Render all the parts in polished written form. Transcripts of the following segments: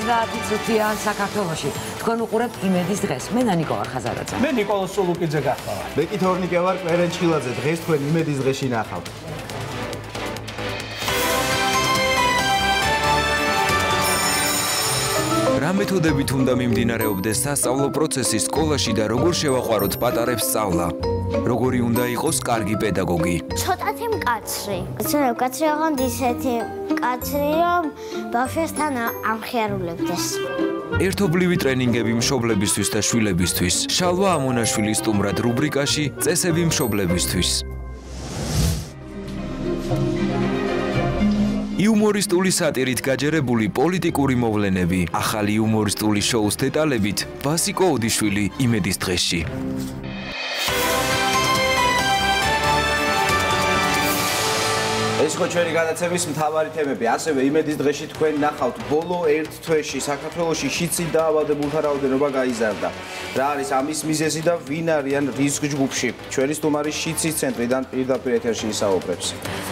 30-იან საქართველოში. თქვენ უყურებთ იმედის დღეს. მე ნანიკო ვარ ხაზარაძე. მე ნიკოლოზ სულუკიძე გახლავარ. მე კი თორნიკე ვარ კვერენჩხილაძე. დღეს თქვენ იმედის დღეში ნახავთ. რა მეთოდებით უნდა მიმდინარეობდეს სასწავლო პროცესი სკოლაში და როგორ შევაყვაროთ პატარებს სწავლა? როგორი უნდა იყოს კარგი პედაგოგი? ცოტათი მკაცრი. მკაცრი აღარ ისეთი მკაცრი, რომ ბავშვებთან ამხიარულებდეს. ერთობლივი ტრენინგები მშობლებისთვის და შვილებისთვის. შალვა ამონაშვილის სტუმრად რუბრიკაში წესები მშობლებისთვის. იუმორისტული სატირით გაჯერებული პოლიტიკური მოვლენები. ახალი იუმორისტული შოუს დეტალებით ვასიკო ოდიშვილი იმედის დღეში. ეს ხო ჩვენი განაცემის მთავარი თემები. ასევე იმედის დღეში თქვენ ნახავთ ბოლო ერთ თვეში საქართველოში შიცით დაავადებულთა რაოდენობა გაიზარდა. რა არის ამის მიზეზი და ვინ არიან რისკ ჯგუფში? ჩვენი სტუმარი შიცის ცენტრიდან პირდაპირ ეთერში ისაუბრებს.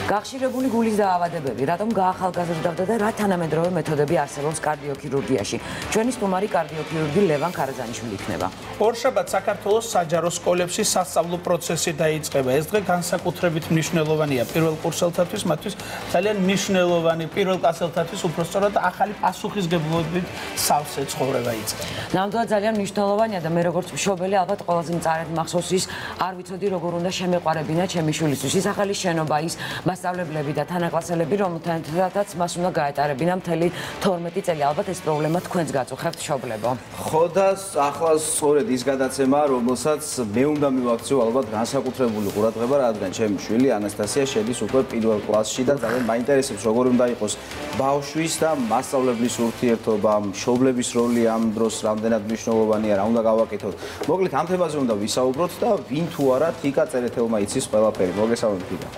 გახშირებული გულის დაავადებები, რატომ გაახალგაზრდავდა და რა თანამედროვე მეთოდები არსებობს კარდიოქირურგიაში? ჩვენი სტუმარი კარდიოქირურგი ლევან ქარაზანიშვილი იქნება. ორშაბათს საქართველოს საჯარო სკოლებში სასწავლო პროცესი დაიწყება. ეს დღე განსაკუთრებით მნიშვნელოვანია პირველ კურსელთათვის, მათთვის ძალიან მნიშვნელოვანი პირველ კლასელთათვის უბრალოდ ახალი პასუხისგებლობით სავსე ცხოვრება იწყება. ნამდვილად ძალიან მნიშვნელოვანია და მე როგორც მშობელი ალბათ ყველაზე მწარედ მახსოვს ის არ ვიცოდი როგორ უნდა შემეყვარებინა ჩემი შვილისთვის. ის ახალი შენობა, ის მასწავლებლები და თანაკლასელები, რომელთანაც მას უნდა გაეტარებინა მთელი 12 წელი. ალბათ ეს პრობლემა თქვენს გაწუხებთ მშობლებო. ხო და ახლა სწორედ ის გადაცემა, რომელსაც მე უნდა მივაქციო ალბათ განსაკუთრებული ყურადღება, რადგან ჩემი შვილი ანასტასია შედის უკვე პირველ კლასში და ძალიან მაინტერესებს როგორ უნდა იყოს ბავშვის და მასწავლებლის ურთიერთობა, მშობლების როლი ამ დროს რამდენად მნიშვნელოვანია, რა უნდა გავაკეთოთ. მოკლედ ამ თემაზე უნდა ვისაუბროთ და ვინ თუ არა თიკა წერეთელმა იცის ყველაფერი. მოგესალმებით თიკა.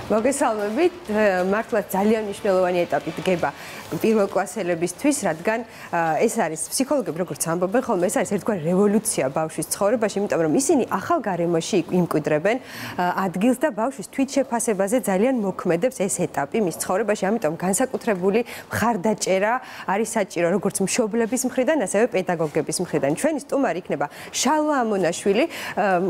მოგესალმებით, მართლა ძალიან მნიშვნელოვანი ეტაპი დგება პირველკლასელებისთვის, რადგან ეს არის ფსიქოლოგები როგორც ამბობენ, ხოლმე ეს არის ერთგვარი რევოლუცია ბავშვის ცხოვრებაში, იმიტომ რომ ისინი ახალ გარემოში იმკვიდრებენ ადგილს და ბავშვის თვითშეფასებაზე ძალიან მოქმედებს ეს ეტაპი მის ცხოვრებაში, ამიტომ განსაკუთრებული მხარდაჭერა არის საჭირო როგორც მშობლების მხრიდან, ასევე პედაგოგების მხრიდან. ჩვენი სტუმარი იქნება შალვა ამონაშვილი,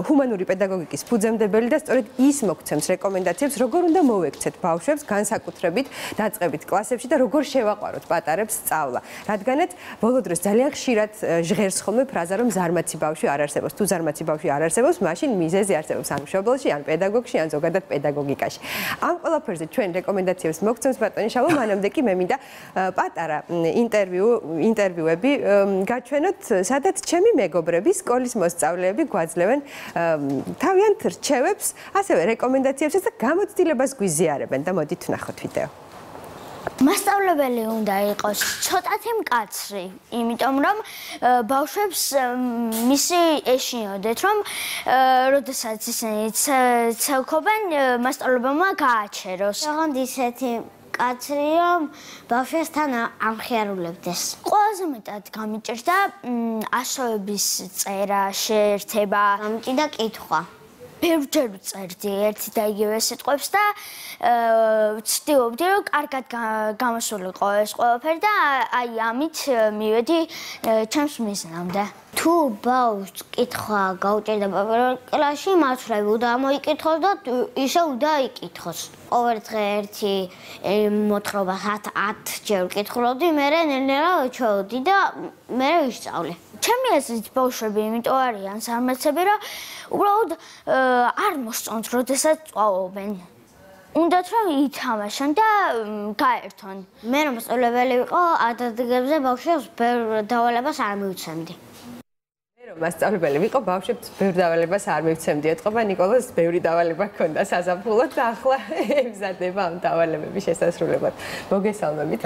ჰუმანური პედაგოგიკის ფუძემდებელი და სწორედ ის მოგცემს რეკომენდაციებს, როგორ უნდა მოვექცეთ ბავშვებს განსაკუთრებით დაწყებით კლასებში და როგორ შევაყვაროთ პატარებს სწავლა. რადგანაც ბოლო დროს ძალიან ხშირად ჟღერს ხოლმე ფრაზა, რომ ზარმაცი ბავშვი არ არსებობს. თუ ზარმაცი ბავშვი არ არსებობს, მაშინ მიზეზი არსებობს ან მშობელში, ან პედაგოგში, ან ზოგადად პედაგოგიკაში. ამ ყველაფერზე ჩვენ რეკომენდაციებს მოგცემს ბატონი შალვა, მანამდე კი მე მინდა პატარა ინტერვიუები გაჩვენოთ, სადაც ჩემი მეგობრები, სკოლის მოსწავლეები გვაძლევენ თავიანთ რჩევებს, ასევე რეკომენდაციებსაც და გამოცდილებას გვიზიარებენ და მოდით ვნახოთ ვიდეო. მასწავლებელი უნდა იყოს ცოტათი მკაცრი, იმიტომ რომ ბავშვებს მისი ეშინოდეთ, რომ როდესაც ისინი ცელქობენ, მასწავლებელმა გააჩეროს. აღარ ისეთი მკაცრი, რომ ბავშვებთან ამხიარულებდეს. ყველაზე მეტად გამიჭირდა ასოების წერა, შეერთება, გამიჭირდა კითხვა. ბევრჯერ ვწერდი ერთი და იგივე სიტყვებს და ვცდილობდი, რომ კარგად გამოსულიყო ეს ყველაფერი და აი ამით მივედი ჩემს მიზნამდე. თუ ბავშვს კითხვა გაუჭირდა პირველ კლასში, მაცვლები უნდა მოიკითხოს და ისე უნდა იკითხოს. ყოველ დღე ერთი მოთხრობა 10-ჯერ ვკითხულობდი, მერე ნელ-ნელა ვეჩვეოდი და მერე ვისწავლე. ჩემი აზრით ბავშვები იმიტომ არიან ზარმაცები, რომ უბრალოდ არ მოსწონთ, როდესაც წვავობენ. უნდათ რომ ითამაშონ და გაერთონ. მე რომ მასწავლებელი ვიყო, ადრდგებზე ბავშვებს ბევრ დავალებას არ მივცემდი. მასწავლებელი ვიყო, ბავშვებს ბევრ დავალებას არ მივცემდი. ეთყობა ნიკოლოზ ბევრი დავალება ჰქონდა საზაფხულოდ და ახლა ემზადება ამ დავალებების შესასრულებლად. მოგესალმებით.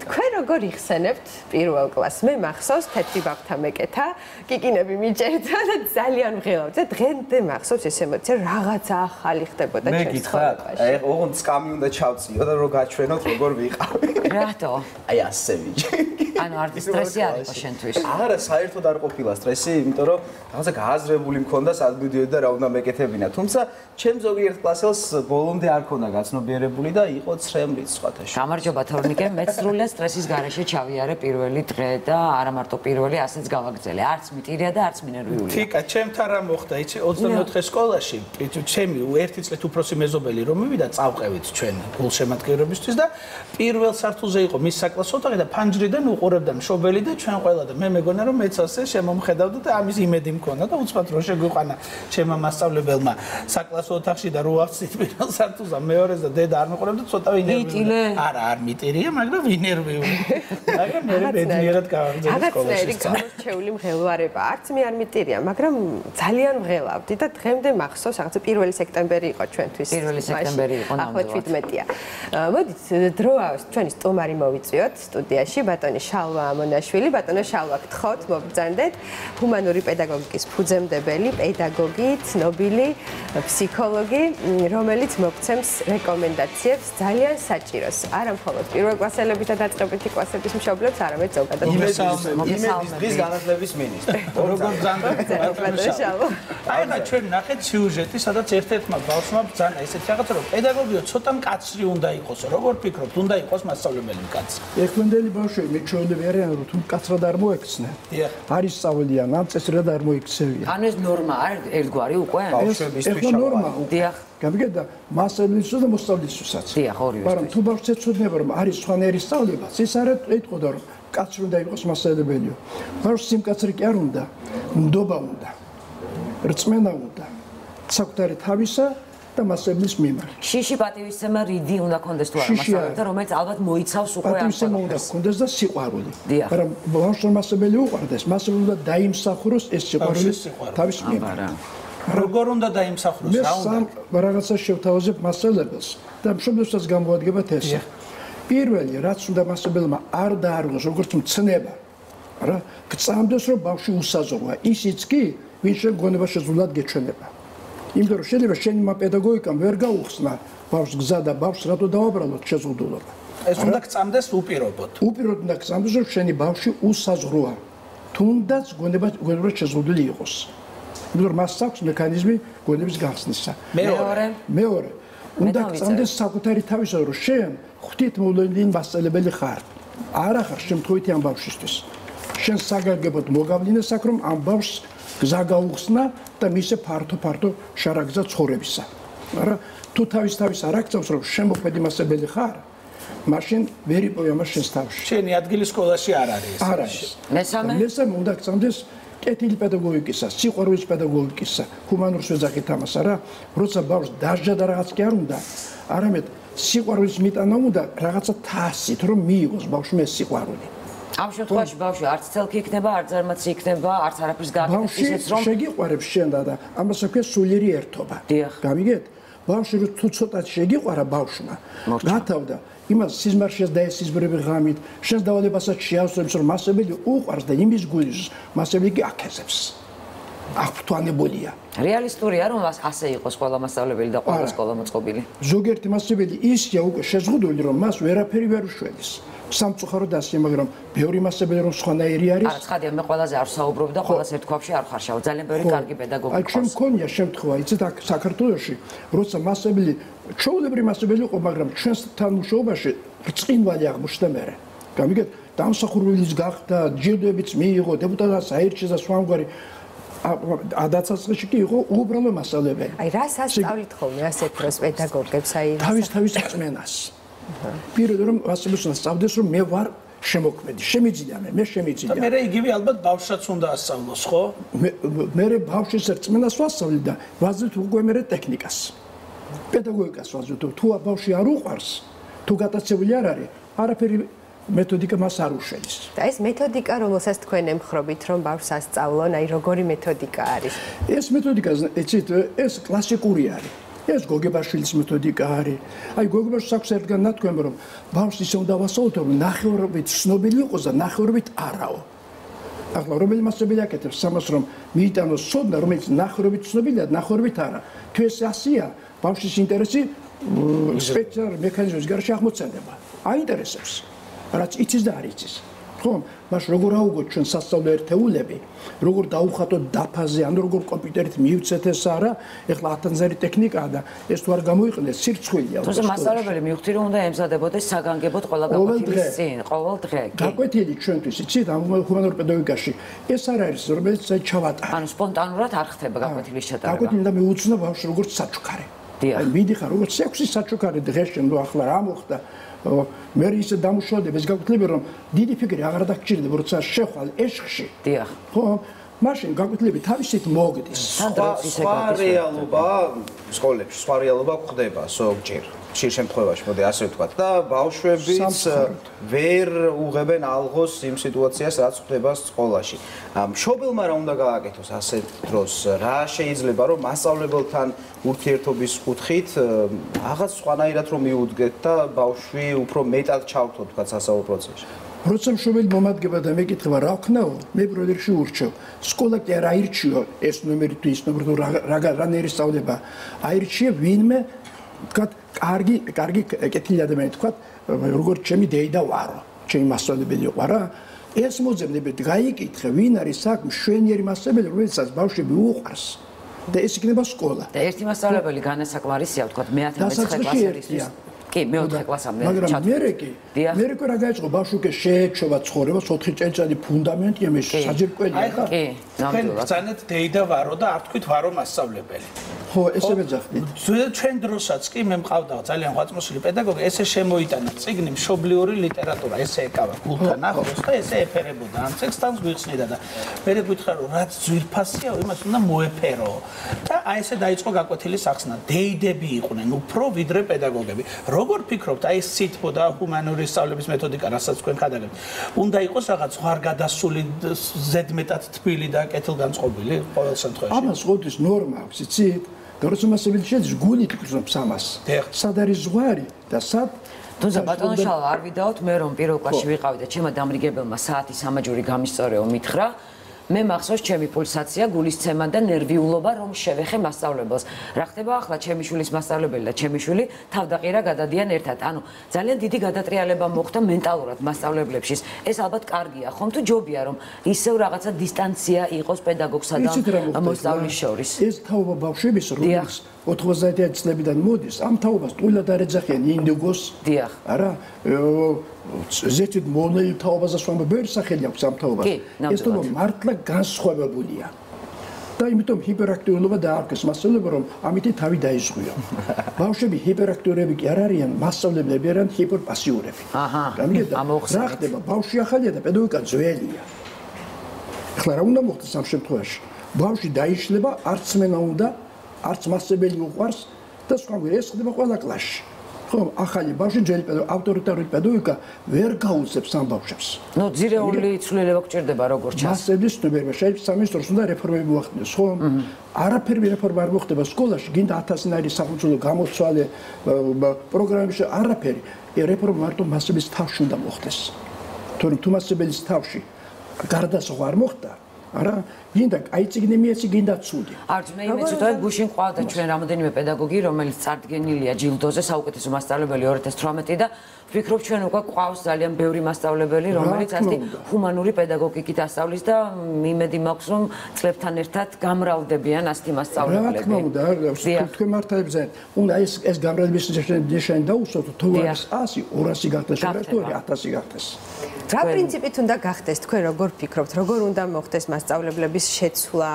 თქვენ როგორ იხსენებთ პირველ კლასს? მე მახსოვს თეთრი ბავთა მეკეთა, კიკინები მიჭერდა და ძალიან ვღელავდი. დღემდე მახსოვს ეს ემოცია, რაღაცა ახალი ხდებოდა ჩემს ცხოვრებაში. აი, ოღონდ სკამი უნდა ჩავწიო და რომ გაჩვენოთ როგორ ვიყავი. რატო? აი ასე ვიჭი. ანუ არ სტრესი არ იყო შენთვის. არა, საერთოდ არ ყოფილა დაუხილა სტრესი, იმიტომ რომ რაღაცა გააზრებული მქონდა სად მივდიოდი და რა უნდა მეკეთებინა. თუმცა ჩემ ზოგიერთ კლასელს ბოლომდე არ ქონდა გაცნობიერებული და იყო ცრემლიც სხვათაშორის. გამარჯობა თორნიკე, მე სრულად სტრესის გარეშე ჩავიარე პირველი დღე და არა მარტო პირველი, ასეც გავაგრძელე. არც მიტირია და არც მინერვიულია. თიკა, ჩემთან რა მოხდა, იცი 24 სკოლაში, ჩემი ერთი წლით უფროსი მეზობელი რომ მივიდა წავყევით ჩვენ გულშემატკივრებისთვის და პირველ სართულზე იყო მის საკლასო ოთახი და ფანჯრიდან უყურებდა მშობელი და ჩვენ ყველა და მე მეგონა რომ მეც ასე შემომხედავდა და ამის იმედი მქონდა და უცბად რო შეგვიყვანა ჩემმა მასწავლებელმა საკლასო ოთახში და რო ავწით პირველ სართულზე მეორეს და დედა არ მეყურებდა ცოტა ვინერვიული. არა, არ მიტირია, მაგრამ ვინერვიული. მაგრამ მე ბედნიერად გავაგრძელე სკოლაში. რაღაცნაირი გამორჩეული მღელვარება. არც მე არ მიტირია, მაგრამ ძალიან ვღელავდი და დღემდე მახსოვს, რაღაცა 1 სექტემბერი იყო ჩვენთვის. 1 სექტემბერი იყო ნამდვილად. ახლა 17-ია. მოდით დროა ჩვენი სტუმარი მოვიწვიოთ სტუდიაში, ბატონი შალვა ამონაშვილი. ბატონო შალვა, გთხოვთ, მოგბრძანდეთ. ჰუმანური პედაგოგიკის ფუძემდებელი, პედაგოგი, ცნობილი ფსიქოლოგი, რომელიც მოგცემს რეკომენდაციებს ძალიან საჭიროს. არა მხოლოდ პირველკლასელებითა და დაწყებითი კლასების მშობლებს, არამედ ზოგადად. იმედის დღის განათლების მინისტრი. როგორ ბრძანდა? აი და ჩვენ ნახეთ სიუჟეტი, სადაც ერთ-ერთმა ბავშვმა ბრძანა ესეთი რაღაცა, რომ პედაგოგიო ცოტა მკაცრი უნდა იყოს. როგორ ფიქრობთ, უნდა იყოს მასწავლებელი მკაცრი? ეხლანდელი ბავშვები მეჩვეულები არიან, რომ თუ მკაცრად არ მოექცნენ. არის სწავლიან, ამ წესრად არ მოიქცევიან. ანუ ეს ნორმა არ ერთგვარი უკვე? ბავშვებისთვის ნორმა. დიახ. გამიგეთ და მასწავლებლისთვისაც და მოსწავლისთვისაც. დიახ, ორივე. მაგრამ თუ ბავშვს ეცოდნება, რომ არის სხვანაირი სწავლება, ის არ ეთყოდა, რომ კაცრი უნდა იყოს მასწავლებელიო. ბავშვს სიმკაცრი კი არ უნდა, ნდობა უნდა. რწმენა უნდა. საკუთარი თავისა და მასწავლებლის მიმართ. შიში პატივისცემა რიდი უნდა კონდეს თუ არა მასწავლებელთა, რომელიც ალბათ მოიცავს უკვე ამ პატივისცემა უნდა კონდეს და სიყვარული. დიახ. მაგრამ ბავშვს მასწავლებელი უყვარდეს, მასწავლებელი უნდა დაიმსახუროს ეს სიყვარული თავის მიმართ. როგორ უნდა დაიმსახუროს? რა უნდა? მე რაღაცა შევთავაზებ მასწავლებელს და მშობლებსაც გამოადგებათ ეს. პირველი, რაც უნდა მასწავლებელმა არ დაარღვოს, როგორც მცნება, რა, გწამდეს, რომ ბავშვი უსაზღვროა. ისიც კი, ვინ შენ გონება შეზღუდულად გეჩვენება. იმიტომ რომ შეიძლება შენი პედაგოგიკამ ვერ გაუხსნა ბავშვს გზა და ბავშვს რატო დავაბრალოთ შეზღუდულობა. ეს უნდა გწამდეს უპირობოდ. უპირობოდ უნდა გწამდეს, რომ შენი ბავშვი უსაზღვროა. თუნდაც გონება შეზღუდული იყოს. იმიტომ რომ მას აქვს მექანიზმი გონების გახსნისა. მეორე უნდა გწამდეს საკუთარი თავისა, რომ შენ ღვთითმოვლენილი მასწავლებელი ხარ. არა ხარ შემთხვევითი ამ ბავშვისთვის. შენ საგანგებოდ მოგავლინეს აქ, რომ ამ ბავშვს გზა გაუხსნა და მისე ფართო შარაგზა ცხოვრებისა. მაგრამ თუ თავის არ აქცევს, რომ შემოქმედი მასწავლებელი ხარ, მაშინ ვერ იპოვე ამას შენს თავში. შენი ადგილი სკოლაში არ არის. არ არის. მესამე უნდა გწამდეს კეთილი პედაგოგიკისა, სიყვარულის პედაგოგიკისა, ჰუმანურს ვეძახით ამას, არა? როცა ბავშვს დასჯა და რაღაც კი არ უნდა, არამედ სიყვარულის მიტანა უნდა რაღაცა თასით, რომ მიიღოს ბავშვმა ეს სიყვარული. ამ შემთხვევაში ბავშვი არც ცელკი იქნება, არც ზარმაცი იქნება, არც არაფერს გააკეთებს ისეც რომ შეგიყვარებს შენ და ამას აქვს სულიერი ერთობა. გამიგეთ? ბავშვი თუ ცოტა შეგიყვარა ბავშვმა, გათავდა იმას სიზმარშეს და ეს სიზმრები ღამით, შენს დავალებასაც შეავსებს, რომ მასწავლებელი უყვარს და იმის გულს მასწავლებელი კი აკეთებს. აღფრთვანებულია. რეალისტურია რომ ასე იყოს ყველა მასწავლებელი და ყველა სკოლა მოწყობილი. ზოგიერთი მასწავლებელი ისია უკვე შეზღუდული, რომ მას ვერაფერი ვერ უშველის. სამწუხაროდ ასე, მაგრამ ბევრი მასწავლებელი რომ სხვანაირი არის. არა, ცხადია, მე ყველაზე არ ვსაუბრობ და ყველას ერთ ქვაბში არ ხარშავ. ძალიან ბევრი კარგი პედაგოგი ყავს. აი, ჩვენ მქონია შემთხვევა, იცით, აქ საქართველოში, როცა მასწავლებელი, ჩვეულებრივი მასწავლებელი იყო, მაგრამ ჩვენს თანამშრომლობაში ბრწყინვალე აღმოჩნდა მერე. გამიგეთ, დამსახურებლის გახდა, ჯილდოებიც მიიღო, დეპუტატად აირჩიეს და სხვამგვარი ადაცაცხლში კი იყო უბრალო მასწავლებელი. აი, რას ასწავლით ხოლმე ასეთ დროს პედაგოგებს, აი, თავის რწმენას. პირველი რომ მასწავლებელს სწავდეს, რომ მე ვარ შემოქმედი, შემიძლია მე შემიძლია. და მე იგივე ალბათ ბავშვსაც უნდა ასწავლოს, ხო? მე ბავშვის რწმენას ვასწავლი და ვაზრით უკვე მე ტექნიკას. პედაგოგიკას ვაზრით, თუ ბავშვი არ უყვარს, თუ გატაცებული არ არის, არაფერი მეთოდიკა მას არ უშველის. და ეს მეთოდიკა, რომელსაც თქვენ ემხრობით, რომ ბავშვს ასწავლონ, აი როგორი მეთოდიკა არის? ეს მეთოდიკა, იცით, ეს კლასიკური არის. ეს გოგებაშვილის მეთოდიკა არის. აი გოგებაშვილს აქვს ერთგან ნათქვამი, რომ ბავშვს ისე უნდა ვასწავლოთ, რომ ნახევრობით ცნობილი იყოს და ნახევრობით არაო. ახლა რომელი მასწავლებელი აკეთებს ამას, რომ მიიტანოს ცოდნა, რომელიც ნახევრობით ცნობილია, ნახევრობით არა. თუ ეს ასია, ბავშვის ინტერესი სპეციალურ მექანიზმის გარშე აღმოცენდება. აინტერესებს. რაც იცის და არ იცის. ხომ? მას როგორ აუგოთ ჩვენ სასწავლო ერთეულები, როგორ დაუხატოთ დაფაზე, ან როგორ კომპიუტერით მივცეთ ეს არა, ეხლა ათანზარი ტექნიკაა და ეს თუ არ გამოიყენეს, სირცხვილია. თუმცა მასწავლებელი მივხვდი რომ უნდა ემზადებოდეს საგანგებოდ ყველა გაკვეთილის წინ, ყოველ დღე. გაკვეთილი ჩვენთვის იცით, ამ ჰუმანურ პედაგოგიკაში ეს არ არის, რომელიც ჩავატარე. ანუ სპონტანურად არ ხდება გაკვეთილის ჩატარება. გაკვეთილი და მეუცნა ბავშვს როგორც საჩუქარი. აი მიდიხარ როგორც 6 საჩუქარი დღეში, ნუ ახლა რა მოხდა? მე ისე დამუშავდება ეს გაკვეთილები რომ დიდი ფიქრი აღარ დაგჭირდება როცა შეხვალ ეშხში. დიახ. ხო, მაშინ გაკვეთილები თავისით მოგდის. სხვა რეალობა სკოლებში, სხვა რეალობა ხდება ზოგჯერ. ხშირ შემთხვევაში, მოდი ასე ვთქვათ და ბავშვებიც ვერ უღებენ ალღოს იმ სიტუაციას, რაც ხდება სკოლაში. მშობელმა რა უნდა გააკეთოს ასეთ დროს? რა შეიძლება რომ მასწავლებელთან ურთიერთობის კუთხით რაღაც სხვანაირად რომ მიუდგეთ და ბავშვი უფრო მეტად ჩავთო თქვა სასწავლო პროცესში? როცა მშობელი მომადგება და მეკითხება რა ვქნაო, მე პირველ რიგში ურჩევ. სკოლა კი არ აირჩიო ეს ნომერი თუ ის ნომერი თუ რანერი სწავლება. აირჩიე ვინმე თქვათ კარგი კეთილი ადამიანი თქვათ როგორც ჩემი დეიდა ვარო ჩემი მასწავლებელი იყო რა ეს მოძებნებით გაიკითხე ვინ არის აქ მშვენიერი მასწავლებელი რომელსაც ბავშვები უყვარს და ეს იქნება სკოლა და ერთი მასწავლებელი განასაკმარისია თქვათ მე-11 კლასელისთვის კი მე-4 კლასამდე მაგრამ მე რა გაიწყო ბავშვი შეეჩობა ცხოვრება 4 წელიწადი ფუნდამენტია მე საჯერკველი ხა კი ნამდვილად ბრძანეთ დეიდა ვარო და არ თქვით ვარო მასწავლებელი ხო ესე ვეძახდით ჩვენ დროსაც კი მე მყავდა ძალიან ღვაწმოსილი პედაგოგი ესე შემოიტანა წიგნი მშობლიური ლიტერატურა ესე ეკავა გულთან ახლოს და ესე ეფერებოდა ამ ტექსტს გვიხსნიდა და მე გითხრა რომ რაც ძვირფასია იმას უნდა მოეფერო და აი ესე დაიწყო გაკვეთილის ახსნა დეიდები იყვნენ უფრო ვიდრე პედაგოგები როგორ ფიქრობთ აი ეს სითბო და ჰუმანური სწავლების მეთოდიკა რასაც თქვენ ხადაგებთ უნდა იყოს რაღაც ზღვარგადასული ზედმეტად თბილი და კეთილგანწყობილი ყოველ შემთხვევაში ამას ყოველთვის ნორმა აქვს იცით და როცა მასწავლებელი შედის გული ფიქრობს ამას სად არის ზღვარი და სად თუმცა ბატონო შალვა არ ვიდაოთ მე რომ პირველ კლასში ვიყავი და ჩემმა დამრიგებელმა საათი სამაჯური გამისწორეო მითხრა მე მახსოვს ჩემი პულსაცია, გულისცემა და ნერვიულობა რომ შევეხე მასწავლებელს. რა ხდება ახლა ჩემი შვილის მასწავლებელი და ჩემი შვილი თავდაყირა გადადიან ერთად. ანუ ძალიან დიდი გადატრიალება მოხდა მენტალურად მასწავლებლებში. ეს ალბათ კარგია, ხომ თუ ჯობია რომ ისევ რაღაცა დისტანცია იყოს პედაგოგსა და მოსწავლის შორის. ეს თაობა ბავშვების რომელიც 90-იან წლებიდან მოდის, ამ თაობას ტყუილად არ ეძახიან ინდიგოს. დიახ. არა, ზეთით მონელი თაობაზე სვამბა ბევრი სახელი აქვს ამ თაობას. ეს თაობა მართლა განსხვავებულია. და იმიტომ ჰიპერაქტიულობა დაარქვეს მასწავლებელმა რომ ამით თავი დაიზღვიო. ბავშვები ჰიპერაქტიურები კი არ არიან, მასწავლებლები არიან ჰიპერპასიურები. გამიგედა? რა ხდება? ბავშვი ახალია და პედაგოგიკა ძველია. ახლა რა უნდა მოხდეს ამ შემთხვევაში? ბავშვი დაიშლება, არც მენა უნდა არც მასწავლებელი უყვარს და სხვა ეს ხდება ყველა კლასში. ხომ, ახალი ბავშვი ძველი ავტორიტარული პედაგოგიკა ვერ გაუძლებს ამ ბავშვებს. ნუ ძირეული ცვლილება გჭირდება როგორ ჩანს. მასწავლებლის ცნობიერება შეიძლება სამინისტროს უნდა რეფორმები მოახდინოს, ხომ? არაფერი რეფორმა არ მოხდება სკოლაში, გინდა 1000-ნაირი საფუძვლო გამოცვალე პროგრამებში არაფერი. რეფორმა მარტო მასწავლებლის თავში უნდა მოხდეს. თორემ თუ მასწავლებლის თავში გარდასახვა არ მოხდა არა, გინდა აი წიგნი მიეცი, გინდა ცუდი. არც მე იმეც ვიტყვი, გუშინ ყავდა ჩვენ რამოდენიმე პედაგოგი, რომელიც წარდგენილია ჯილდოზე, საუკეთესო მასწავლებელი 2018 და ვფიქრობ ჩვენ უკვე ყავს ძალიან ბევრი მასწავლებელი, რომელიც ასეთი ჰუმანური პედაგოგიკით ასწავლის და იმედი მაქვს, რომ წლებთან ერთად გამრავლდებიან ასეთი მასწავლებლები. რა თქმა უნდა, თქვენ მართლებზე უნდა ეს გამრავლების ნიშანი დაუსვათ, თუ არის 100, 200 გახდეს, თუ 1000 გახდეს. რა პრინციპით უნდა გახდეს თქვენ როგორ ფიქრობთ, როგორ უნდა მოხდეს მასწავლებლების შეცვლა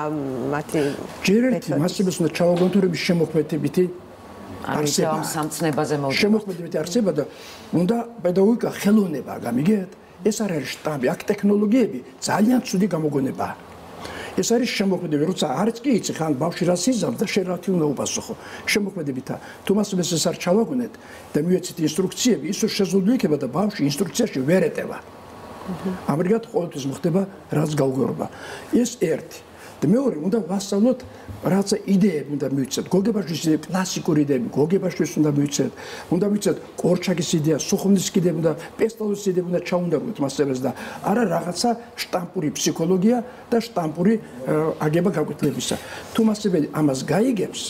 მათი ჯერ ერთი მასწავლებელს უნდა ჩავაგონთურების შემოქმედებითი არსება სამწნებაზე მოვიდა. შემოქმედებითი არსება და უნდა პედაგოგიკა ხელოვნება, გამიგეთ? ეს არ არის შტამი, აქ ტექნოლოგიები ძალიან ცუდი გამოგონებაა. ეს არის შემოქმედებითი, როცა არც კი იცი ხან ბავშვი რას იზამს და შენ რა თქმა უნდა უპასუხო. შემოქმედებითა. თუ მასწავლებელს ეს არ ჩავაგონეთ და მივეცით ინსტრუქციები, ისო შეზღუდული იქნება და ბავშვი ინსტრუქციაში ვერ ეტევა. ამრიგად ყოველთვის მოხდება რაც გაუგებრობა. ეს ერთი. და მეორე უნდა ვასწავლოთ რაცა იდეები უნდა მივიცეთ. გოგებაშვილის კლასიკური იდეები, გოგებაშვილს უნდა მივიცეთ. უნდა მივიცეთ კორჩაკის იდეა, სუხუმის იდეები უნდა, პესტალოს იდეები უნდა ჩაუნდაროთ მასწავლებლებს და არა რაღაცა შტამპური ფსიქოლოგია და შტამპური აგება გაკვეთილებისა. თუ მასწავლებელი ამას გაიგებს,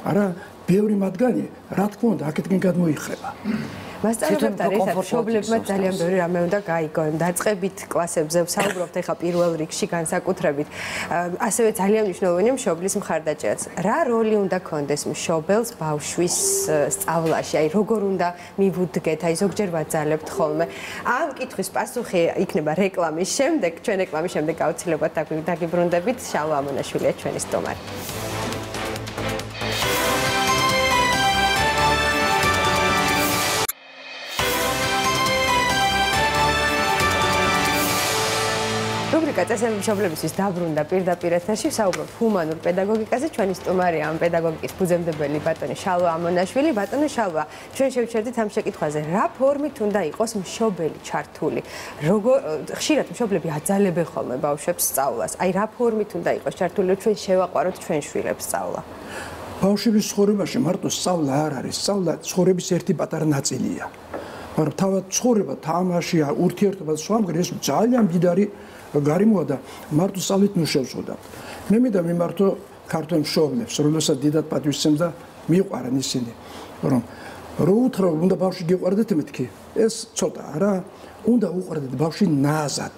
არა ბევრი მათგანი რა თქმა უნდა აქეთკენ გადმოიხრება. მასწავლებლებთან ერთად მშობლებმა ძალიან ბევრი რამე უნდა გაიგონ. დაწყებით კლასებზე ვსაუბრობთ ახლა პირველ რიგში განსაკუთრებით. ასევე ძალიან მნიშვნელოვანია მშობლის მხარდაჭერაც. რა როლი უნდა კონდეს მშობელს ბავშვის სწავლაში? აი როგორ უნდა მივუდგეთ? აი ზოგჯერ ვაძალებთ ხოლმე. ამ კითხვის პასუხი იქნება რეკლამის შემდეგ. ჩვენ რეკლამის შემდეგ გაუცილებლად დაგიბრუნდებით. შალვა ამონაშვილია ჩვენი სტუმარი. რუბრიკა წესები მშობლებისთვის დაბრუნდა პირდაპირ ეთერში ვსაუბრობთ ჰუმანურ პედაგოგიკაზე. ჩვენი სტუმარია ამ პედაგოგიკის ფუძემდებელი ბატონი შალვა ამონაშვილი. ბატონო შალვა, ჩვენ შევჩერდით ამ შეკითხვაზე, რა ფორმით უნდა იყოს მშობელი ჩართული? ხშირად მშობლები აძალებენ ხოლმე ბავშვებს სწავლას. აი რა ფორმით უნდა იყოს ჩართული, რომ ჩვენ შევაყვაროთ ჩვენ შვილებს სწავლა? ბავშვების ცხოვრებაში მარტო სწავლა არ არის, სწავლა ცხოვრების ერთი პატარა ნაწილია. მაგრამ თავად ცხოვრება, თამაშია, ურთიერთობა სხვამგრ ეს ძალიან მდიდარი გარემოა და მარტო სწავლით ნუ შევწოდავთ. მე მინდა მიმართო ქართულ მშობლებს, რომელსაც დიდად პატივისცემს და მიყვარენ ისინი, რომ რო უთხრა უნდა ბავშვი გიყვარდეთ მეთქი, ეს ცოტა რა, უნდა უყვარდეთ ბავშვი ნაზად.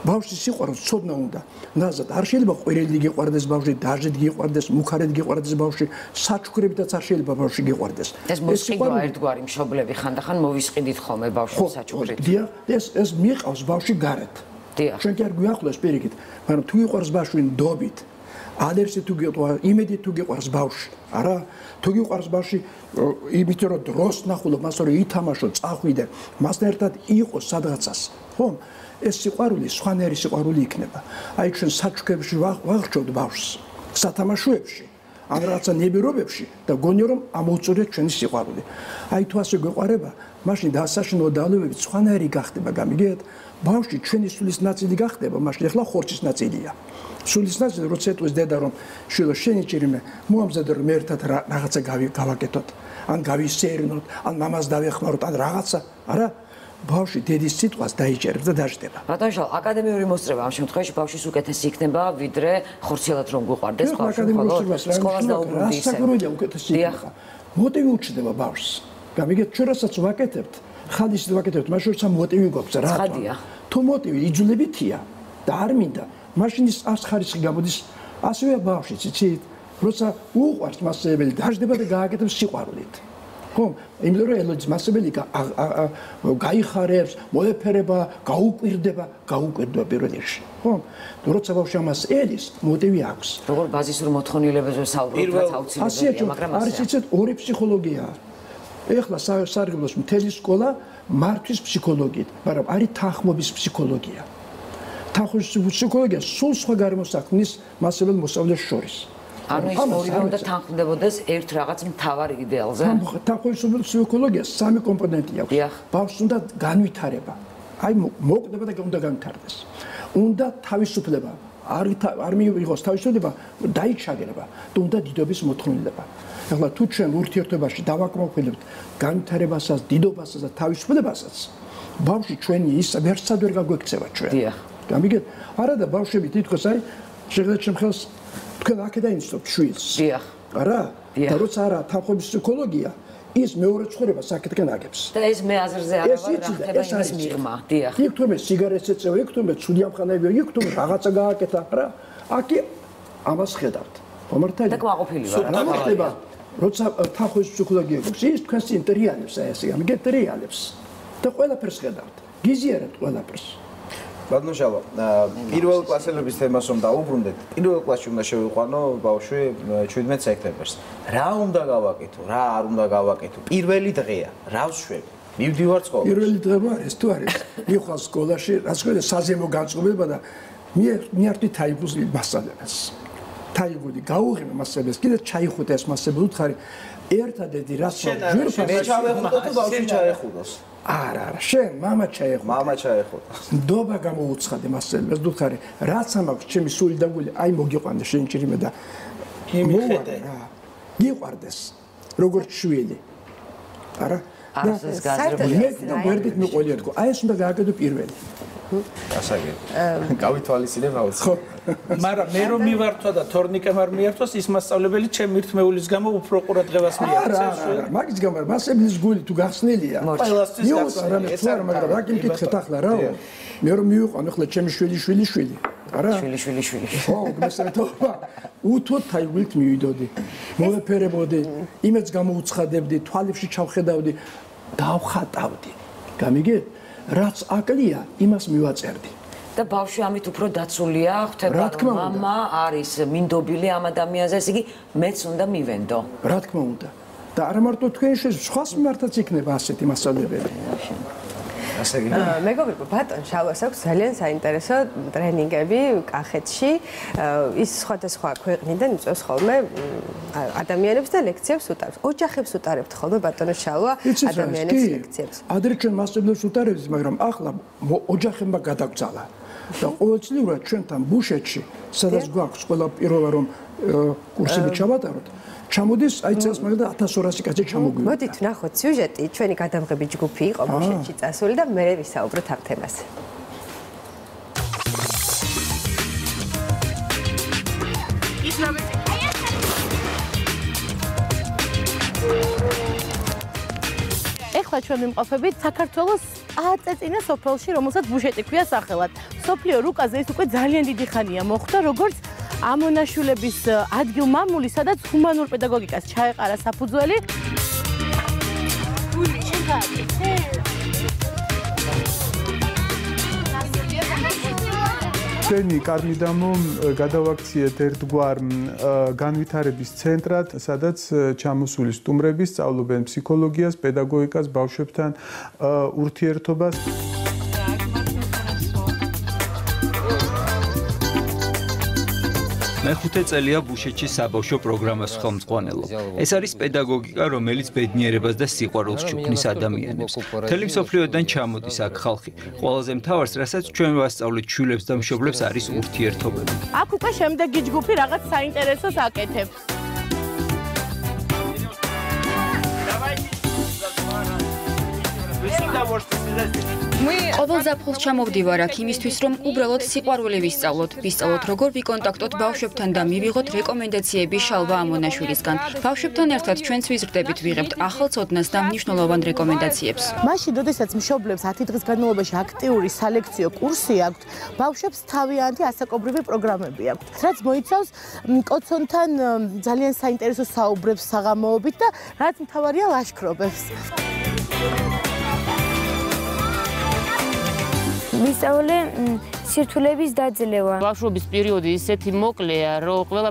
ბავშვის სიყვარულს ცოდნა უნდა. ნაზად არ შეიძლება ყვირელი გიყვარდეს ბავშვი, დაჟეთ გიყვარდეს, მუქარეთ გიყვარდეს ბავშვი, საჩუქრებითაც არ შეიძლება ბავშვი გიყვარდეს. ეს მოსყიდვა ერთგვარი მშობლები ხანდახან მოვისყიდით ხოლმე ბავშვს საჩუქრით. დიახ, ეს მიყავს ბავშვი გარეთ. დიახ. ჩვენ კი არ გვიახლოს პირიქით, მაგრამ თუ იყვარს ბავშვი ნდობით, ალერსი თუ გიყვარს, იმედი თუ გიყვარს ბავშვი, არა, თუ გიყვარს ბავშვი, იმიტომ რომ დროს ნახულობ, მას რომ ითამაშო, წახვიდე, მასთან ერთად იყოს სადღაცას, ხომ? ეს სიყვარული სხვანაირი სიყვარული იქნება. აი ჩვენ საჩუქრებში ვაღრჩევთ ბავშვს, სათამაშოებში, ან რაღაცა ნებირობებში და გონიო რომ ამოუწურეთ ჩვენი სიყვარული. აი თუ ასე გვეყარება, მაშინ დასაშინო დალევებით სხვანაირი გახდება, გამიგეთ? ბავშვი ჩვენი სულის ნაწილი გახდება, მაშინ ახლა ხორცის ნაწილია. სულის ნაწილი როცა ეტყვის დედა რომ შვილო შენი ჭირიმე, მოამზადე რომ ერთად რაღაცა გავაკეთოთ, ან გავისერნოთ, ან მამას დავეხმაროთ, ან რაღაცა, არა? ბავშვი დედის სიტყვას დაიჭერებს და დაждდება. ბატონო შალვა, აკადემიური მოსწრება ამ შემთხვევაში ბავშვის უკეთესი იქნება, ვიდრე ხორციელად რომ გვიყვარდეს ბავშვი, ხოლო სკოლას დაუბრუნდი ისე. საკურვია უკეთესი იქნება. მოტივი უჩნდება ბავშვს. გამიგეთ, ჩვენ რასაც ვაკეთებთ, ხალისით ვაკეთებთ, მაშინ როცა მოტივი გვაქვს რა. ცხადია. თუ მოტივი იძულებითია და არ მინდა, მაშინ ის ას ხარისხი გამოდის. ასევე ბავშვი, იცით, როცა უყვარს მასწავლებელი, დაждდება და გააკეთებს სიყვარულით. ხომ? იმიტომ რომ ელოდის მასწავლებელი გაიხარებს, მოეფერება, გაუკვირდება პირველ რიგში. ხომ? როცა ბავშვი ამას ელის, მოტივი აქვს. როგორ ბაზისურ მოთხოვნილებებზე ვსაუბრობთ, რაც აუცილებელია, მაგრამ არის იცით ორი ფსიქოლოგია. ეხლა სარგებლობს მთელი სკოლა მართვის ფსიქოლოგიით, მაგრამ არის თანხმობის ფსიქოლოგია. თანხმობის ფსიქოლოგია სულ სხვა გარემოს აქმნის მასწავლებლ მოსწავლეს შორის. ანუ ის ორივე უნდა თანხმდებოდეს ერთ რაღაც მთავარ იდეალზე. თანხმობის ფსიქოლოგია სამი კომპონენტი აქვს. ბავშვს უნდა განვითარება. აი მოკვდება და უნდა განვითარდეს. უნდა თავისუფლება. არ მიიღოს თავისუფლება, დაიჩაგერება და უნდა დიდობის მოთხოვნილება. ახლა თუ ჩვენ ურთიერთობაში დავაკმაყოფილებთ განვითარებასაც, დიდობასაც და თავისუფლებასაც, ბავშვი ჩვენი ის ვერსად ვერ გაგვექცევა ჩვენ. დიახ. გამიგეთ? არა და ბავშვები თითქოს აი შეგდათ შემხელს თქვენ აქედან ინსტიტუტ შვილს. დიახ. არა? და როცა არა თანხმობის ფსიქოლოგია, ის მეორე ცხოვრებას აქეთკენ აგებს. და ეს მე აზრზე არა ვარ, რა ხდება იმის მიღმა. დიახ. იქ თუმე სიგარეტს ეწევა, იქ თუმე ცუდი ამხანებია, იქ თუმე რაღაცა გააკეთა, რა? აქი ამას ხედავთ. მომართალია. და კმაყოფილი ვარ. რა ხდება? როცა თანხმობის ფსიქოლოგია გვაქვს, ის თქვენს ინტერიალებს აი ესე, ამიგეთ რეალებს. და ყველაფერს ხედავთ. გიზიარებთ ყველაფერს. ბატონო შალვა, პირველ კლასელების თემას რომ დაუბრუნდეთ, პირველ კლასში უნდა შევიყვანო ბავშვი 17 სექტემბერს. რა უნდა გავაკეთო, რა არ უნდა გავაკეთო? პირველი დღეა, რა ვშვები? მივდივარ სკოლაში. პირველი დღე ეს თუ არის, მივხვალ სკოლაში, რაც ქვია საზემო განწყობილება და მიერთვი თაიგუს მასწავლებლებს. თაიგული გაუღიმე მასწავლებლებს, კიდე ჩაიხუტა ეს მასწავლებელი უთხარი ერთადერთი რაც ჯერფას მე ჩავეხუტო თუ ბავშვი ჩაეხუტოს. არა, შენ მამა ჩაეხუტა. მამა ჩაეხუტა. ნდობა გამოუცხადე მასწავლებლებს, უთხარი რაც ამაქვს ჩემი სული და გული, აი მოგიყვანე შენ ჭირიმე და იმიხედე რა. გიყვარდეს როგორც შვილი. არა? არასდროს გაზრებული. მე და ვერდით მიყველიათქო. აი ეს უნდა გააკეთო პირველი. გასაგები. გავითვალისწინებ აუცილებლად. მაგრამ მე რომ მივართვა და თორნიკემ არ მიართვას, ის მასწავლებელი ჩემი ერთმეულის გამო უფრო ყურადღებას მიაქცევს. არა, მაგის გამო მასებლის გული თუ გახსნილია. ყველასთვის გახსნილია. მაგრამ რა გიკითხეთ ახლა რა? მე რომ მივიყვან ახლა ჩემი შვილი. არა? შვილი. ხო, გასაგებია. უთოთ აი ვილთ მივიდოდი. მოვეფერებოდი, იმედს გამოუცხადებდი, თვალებში ჩავხედავდი, დავხატავდი. გამიგეთ? რაც აკლია, იმას მივაწერდი. და ბავშვი ამით უფრო დაცულია, ხვდება რომ მამა არის მინდობილი ამ ადამიანზე, ესე იგი მეც უნდა მივენდო. რა თქმა უნდა. და არა მარტო თქვენ სხვას მიმართაც იქნება ასეთი მასწავლებელი. მეგობრებო, ბატონ შალვას აქვს ძალიან საინტერესო ტრენინგები კახეთში. ის სხვადასხვა ქვეყნიდან იწვევს ხოლმე ადამიანებს და ლექციებს უტარებს. ოჯახებს უტარებთ ხოლმე ბატონო შალვა ადამიანებს ლექციებს. ადრე ჩვენ მასწავლებლებს უტარებთ, მაგრამ ახლა ოჯახებმა გადაგძალა. და ყოველწლიურად ჩვენთან ბუშეთში, სადაც გვაქვს ყველა პირველად რომ კურსები ჩავატაროთ, ჩამოდის აი წელს მაგალითად 1200 კაცი ჩამოგვიყვება. მოდით ვნახოთ სიუჟეტი, ჩვენი გადამღები ჯგუფი იყო ბუშეთში წასული და მე ვისაუბროთ ამ თემაზე. ეხლა ჩვენ ვიმყოფებით საქართველოს აწეწინა სოფელში, რომელსაც ბუშეტი ქვია სახელად. სოფლიო რუკაზე ის უკვე ძალიან დიდი ხანია მოხვდა, როგორც ამონაშვილების ადგილ-მამული, სადაც ჰუმანურ პედაგოგიკას ჩაეყარა საფუძველი. ჩვენი კარნიდამო გადავაქციეთ ერთგვარ განვითარების ცენტრად, სადაც ჩამოსული სტუმრები სწავლობენ ფსიქოლოგიას, პედაგოგიკას, ბავშვებთან ურთიერთობას. მეხუთე წელია ბუშეთში საბავშვო პროგრამას ხელმძღვანელობ. ეს არის პედაგოგიკა, რომელიც ბედნიერებას და სიყვარულს ჭუბნის ადამიანებს. მთელი მსოფლიოდან ჩამოდის აქ ხალხი. ყველაზე მთავარს, რასაც ჩვენ ვასწავლეთ შვილებს და მშობლებს, არის ურთიერთობები. აქ უკვე შემდეგი ჯგუფი რაღაც საინტერესოს აკეთებს. ყოველ ზაფხულს ჩამოვდივარ აქ იმისთვის, რომ უბრალოდ სიყვარული ვისწავლოთ. ვისწავლოთ, როგორ ვიკონტაქტოთ ბავშვებთან და მივიღოთ რეკომენდაციები შალვა ამონაშვილისგან. ბავშვებთან ერთად ჩვენც ვიზრდებით, ვიღებთ ახალ ცოდნას და მნიშვნელოვან რეკომენდაციებს. მაშინ, როდესაც მშობლებს 10 დღის განმავლობაში აქტიური სალექციო კურსი აქვთ, ბავშვებს თავიანთი ასაკობრივი პროგრამები აქვთ, რაც მოიცავს კოცონთან ძალიან საინტერესო საუბრებს საღამოობით და რაც მთავარია ლაშქრობებს. ვისწავლე სირთულების დაძლევა. ბავშვობის პერიოდი ისეთი მოკლეა, რომ ყველა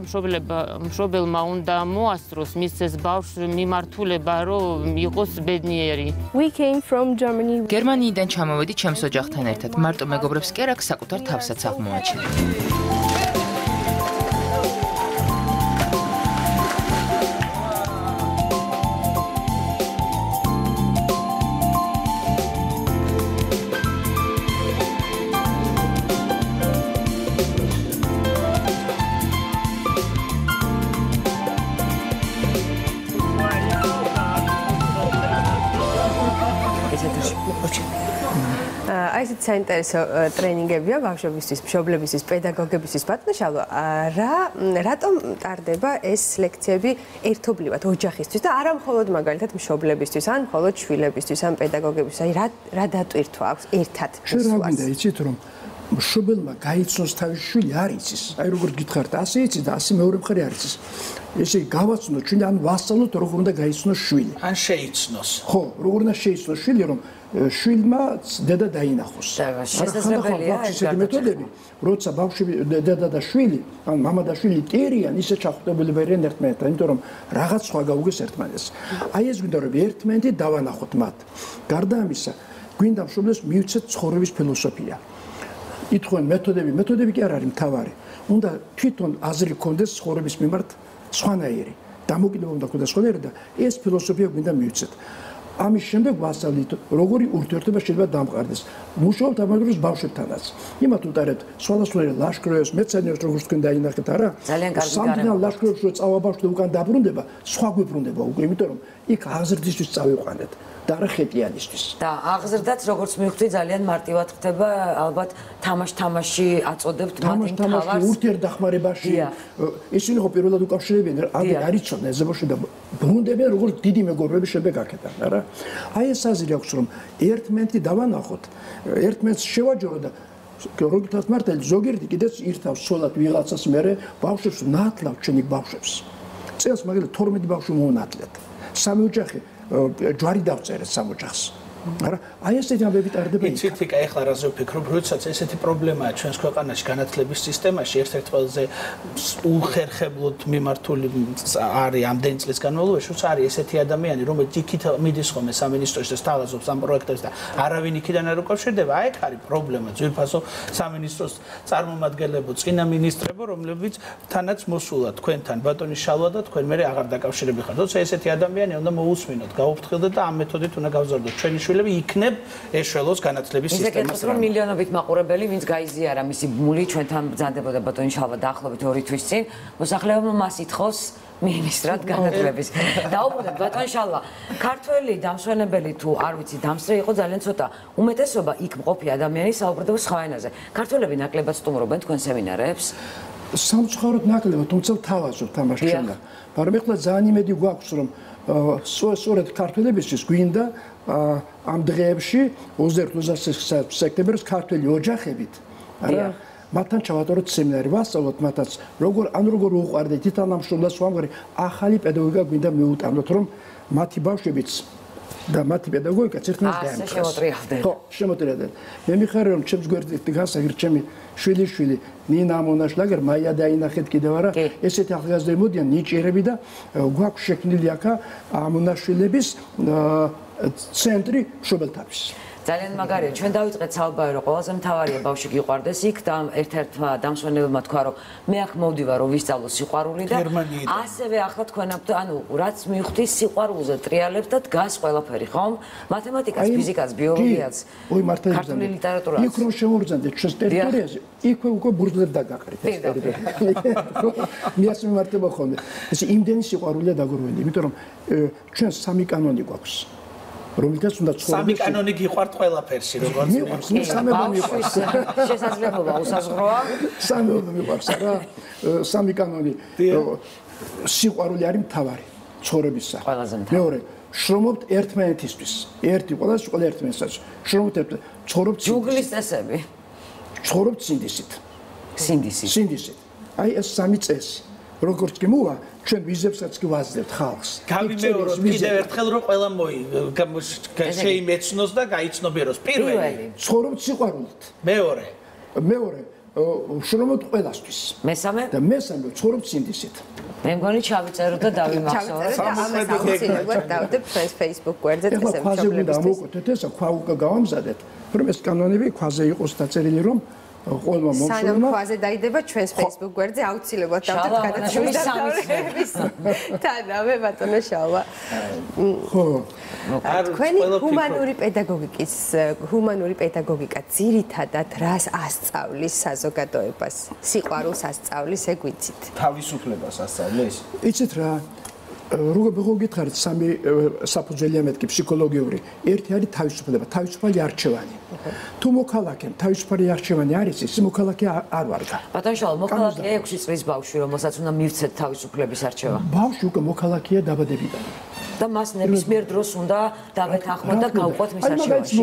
მშობელმა უნდა მოასწროს მისცეს ბავშვს მიმართულება, რომ იყოს ბედნიერი. We came from Germany. გერმანიიდან ჩამოვედი ჩემს ოჯახთან ერთად. მარტო მეგობრებს კი არ აქვს საკუთარ თავსაც აღმოაჩინე. აი ესეთ საინტერესო ტრენინგებია ბავშვებისთვის, მშობლებისთვის, პედაგოგებისთვის. ბატონო შალვა, რატომ ტარდება ეს ლექციები ერთობლივად ოჯახისთვის და არა მხოლოდ მაგალითად მშობლებისთვის, ან მხოლოდ შვილებისთვის, ან პედაგოგებისთვის? აი რა დატვირთვა აქვს ერთად? შენ რა გინდა იცით რომ მშობელმა გაიცნოს თავისი შვილი არ იცის. აი როგორ გითხართ, ასე იცის და ასე მეორე მხარე არ იცის. ესე გავაცნოთ ჩვენ ან ვასწავლოთ როგორ უნდა გაიცნოს შვილი. ან შეიცნოს. ხო, როგორ უნდა შეიცნოს შვილი, რომ შვილმა დედა დაინახოს. შესაძლებელია ეს მეთოდები, როცა ბავშვი დედა და შვილი, ან მამა და შვილი ტერიან, ისე ჩახტებულები არიან ერთმანეთთან, იმიტომ რომ რაღაც სხვა გაუგეს ერთმანეთს. აი ეს გვინდა რომ ერთმანეთი დავანახოთ მათ. გარდა ამისა, გვინდა მშობლებს მივცეთ ცხოვრების ფილოსოფია. ითხოვენ მეთოდები კი არ არის მთავარი. უნდა თვითონ აზრი გქონდეს ცხოვრების მიმართ სხვანაირი. დამოკიდება უნდა გქონდეს სხვანაირი და ეს ფილოსოფია გვინდა მივცეთ. ამის შემდეგ ვასწავლით, როგორი ურთიერთობა შეიძლება დამყარდეს. მუშაობთ ამავდროულად ბავშვებთანაც. იმათ უტარებთ სხვადასხვა ლაშქრობებს, მეცნიერებს როგორც თქვენ დაინახეთ, არა? ძალიან კარგი სამდღიან ლაშქრობებს რო წავა ბავშვი უკან დაბრუნდება, სხვა გვიბრუნდება უკვე, იმიტომ რომ იქ აზრდისთვის წავიყვანეთ. და არა ხეტიანისთვის. და აღზრდაც როგორც მივხვდი ძალიან მარტივად ხდება, ალბათ თამაში აწოდებთ მათი თამაში ურთიერთდახმარებაში ისინი ხო პირველად უკავშირებიან, არ იცოდნენ ზებოში და ბრუნდებიან როგორც დიდი მეგობრები შემდეგ აქედან, არა? აი ეს აზრი აქვს რომ ერთმანეთი დავანახოთ, ერთმანეთს შევაჯორო და როდესაც მართალი ზოგიერთი კიდეც ირთავს სოლად ვიღაცას მერე ბავშვებს ნათლავ ჩვენი ბავშვებს. წელს მაგალითად 12 ბავშვი მოუნათლეთ. სამი ოჯახი ჯვარი დავწერეთ სამ ოჯახს. არა, აი ესეთი ამბები ტარდება იქ. იცით, ეხლა რაზე ვფიქრობ, როდესაც ესეთი პრობლემაა ჩვენს ქვეყანაში განათლების სისტემაში, ერთ-ერთ ყველაზე უხერხებლად მიმართული არის ამდენი წლის განმავლობაში, როცა არის ესეთი ადამიანი, რომელიც იქით მიდის ხოლმე სამინისტროში და სთავაზობს ამ პროექტებს და არავინ იქიდან არ უკავშირდება, აი ეგ არის პრობლემა, ძვირფასო სამინისტროს წარმომადგენლებო, წინა მინისტრებო, რომლებიც თანაც მოსულა თქვენთან ბატონი შალვა და თქვენ მე აღარ დაკავშირები ხართ. როცა ესეთი ადამიანი უნდა მოусმინოთ, გაუფრთხილდეთ და ამ მეთოდით უნდა გავზარდოთ ჩვენი იქნებ ეშველოს განათლების სისტემას. ისე რომ მილიონობით მაყურებელი, ვინც გაიზიარა მისი ბმული, ჩვენთან ბრძანდებოდა ბატონი შალვა დაახლოებით 2 თვის წინ, მოსახლეობამ მას ითხოვს მინისტრად განათლების. დაუბრუნდეთ ბატონ შალვა, ქართველი დამსვენებელი თუ არ ვიცი, დამსწრე იყო ძალიან ცოტა. უმეტესობა იქ მყოფი ადამიანი საუბრდება სხვა ენაზე. ქართველები ნაკლებად სტუმრობენ თქვენ სემინარებს? სამწუხაროდ ნაკლებად, თუმცა ვთავაზობთ ამას ჩვენგან. მაგრამ ეხლა ძალიან იმედი გვაქვს რომ სწორედ ქართველებისთვის გვინდა ამ დღეებში 21-23 სექტემბერს ქართველი ოჯახებით არა მათთან ჩავატაროთ სემინარი ვასწავლოთ მათაც როგორ უყვარდეთ თვითანამშრომლობას ვამღარი ახალი პედაგოგიკა გვინდა მიუტანოთ რომ მათი ბავშვებიც და მათი პედაგოგიკაც ერთმანეთს დაემთხეს. ხო, შემოტრიალდნენ. მე მიხარია რომ ჩემს გვერდით გასაგრ ჩემი შვილი ნინა მონაშლაგერ მაია დაინახეთ კიდევ არა ესეთი ახალგაზრდები მოდიან ნიჭიერები და გვაქვს შექმნილი აქა მონაშვილების ცენტრი მშობელთათვის. ძალიან მაგარია. ჩვენ დავიწყეთ საუბარი, რომ ყველაზე მთავარია ბავშვი გიყვარდეს იქ და ერთ-ერთმა დამსვენებელმა თქვა, რომ მე აქ მოვდივარ, რომ ვისწავლო სიყვარული და ასევე ახლა თქვენ ანუ რაც მივხვდი სიყვარულზე ტრიალებს და დგას ყველაფერი, ხო? მათემატიკას, ფიზიკას, ბიოლოგიას, ქართული ლიტერატურას. იქ რომ შემოვრძანდეთ ჩვენს ტერიტორიაზე, იქვე უკვე ბურთლებს დაგაყრით ეს ტერიტორია. მიას მიმართება ხოლმე. ესე იმდენი სიყვარულია დაგურველი, იმიტომ რომ ჩვენ სამი კანონი გვაქვს. რომელთაც უნდა ცხოვრდეს. სამი კანონი გიყვართ ყველაფერში, როგორც მიყვარს, სამება მიყვარს. შესაძლებლობა უსაზღროა. სამება მიყვარს რა. სამი კანონი. სიყვარული არის მთავარი ცხოვრებისა. მეორე, შრომობთ ერთმანეთისთვის. ერთი ყველა ერთმანეთსაც. შრომობთ ცხოვრობთ ჯუნგლის წესები. ცხოვრობთ სინდისით. სინდისით. აი ეს სამი წესი. როგორც კი მოვა ჩვენ ვიზებსაც კი ვაძლევთ ხალხს. გავიმეოროთ კიდევ ერთხელ რომ ყველა შეიმეცნოს და გაიცნობიეროს. პირველი, ცხოვრობთ სიყვარულით. მეორე, შრომობთ ყველასთვის. მესამე და მესამე ცხოვრობთ სინდისით. მე მგონი ჩავიწეროთ და დავიმახსოვროთ. ამას დავდებ ჩვენს Facebook გვერდზე ეს ქვაზე გამოვკვეთეთ ესა ქვა უკვე გავამზადეთ. რომ ეს კანონები ქვაზე იყოს დაწერილი რომ ყველმა მომსვლელმა სანამ ქვაზე დაიდება ჩვენს Facebook გვერდზე აუცილებლად დავდებ გადაცემის სამის თანავე ბატონო შალვა. ხო. თქვენი ჰუმანური პედაგოგიკა ძირითადად რას ასწავლის საზოგადოებას? სიყვარულს ასწავლის, ეგ ვიცით. თავისუფლებას ასწავლის? იცით რა როგორ გითხარით სამი საფუძველია მეთქი ფსიქოლოგიური ერთი არის თავისუფლება თავისუფალი არჩევანი თუ მოქალაქემ თავისუფალი არჩევანი არის ის მოქალაქე არ ვარგა ბატონ შალვა მოქალაქეა 6 წლის ბავშვი რომელსაც უნდა მივცეთ თავისუფლების არჩევა ბავშვი უკვე მოქალაქეა დაბადებიდან და მას ნებისმიერ დროს უნდა დავეთანხმოთ და გავყვოთ მის არჩევაში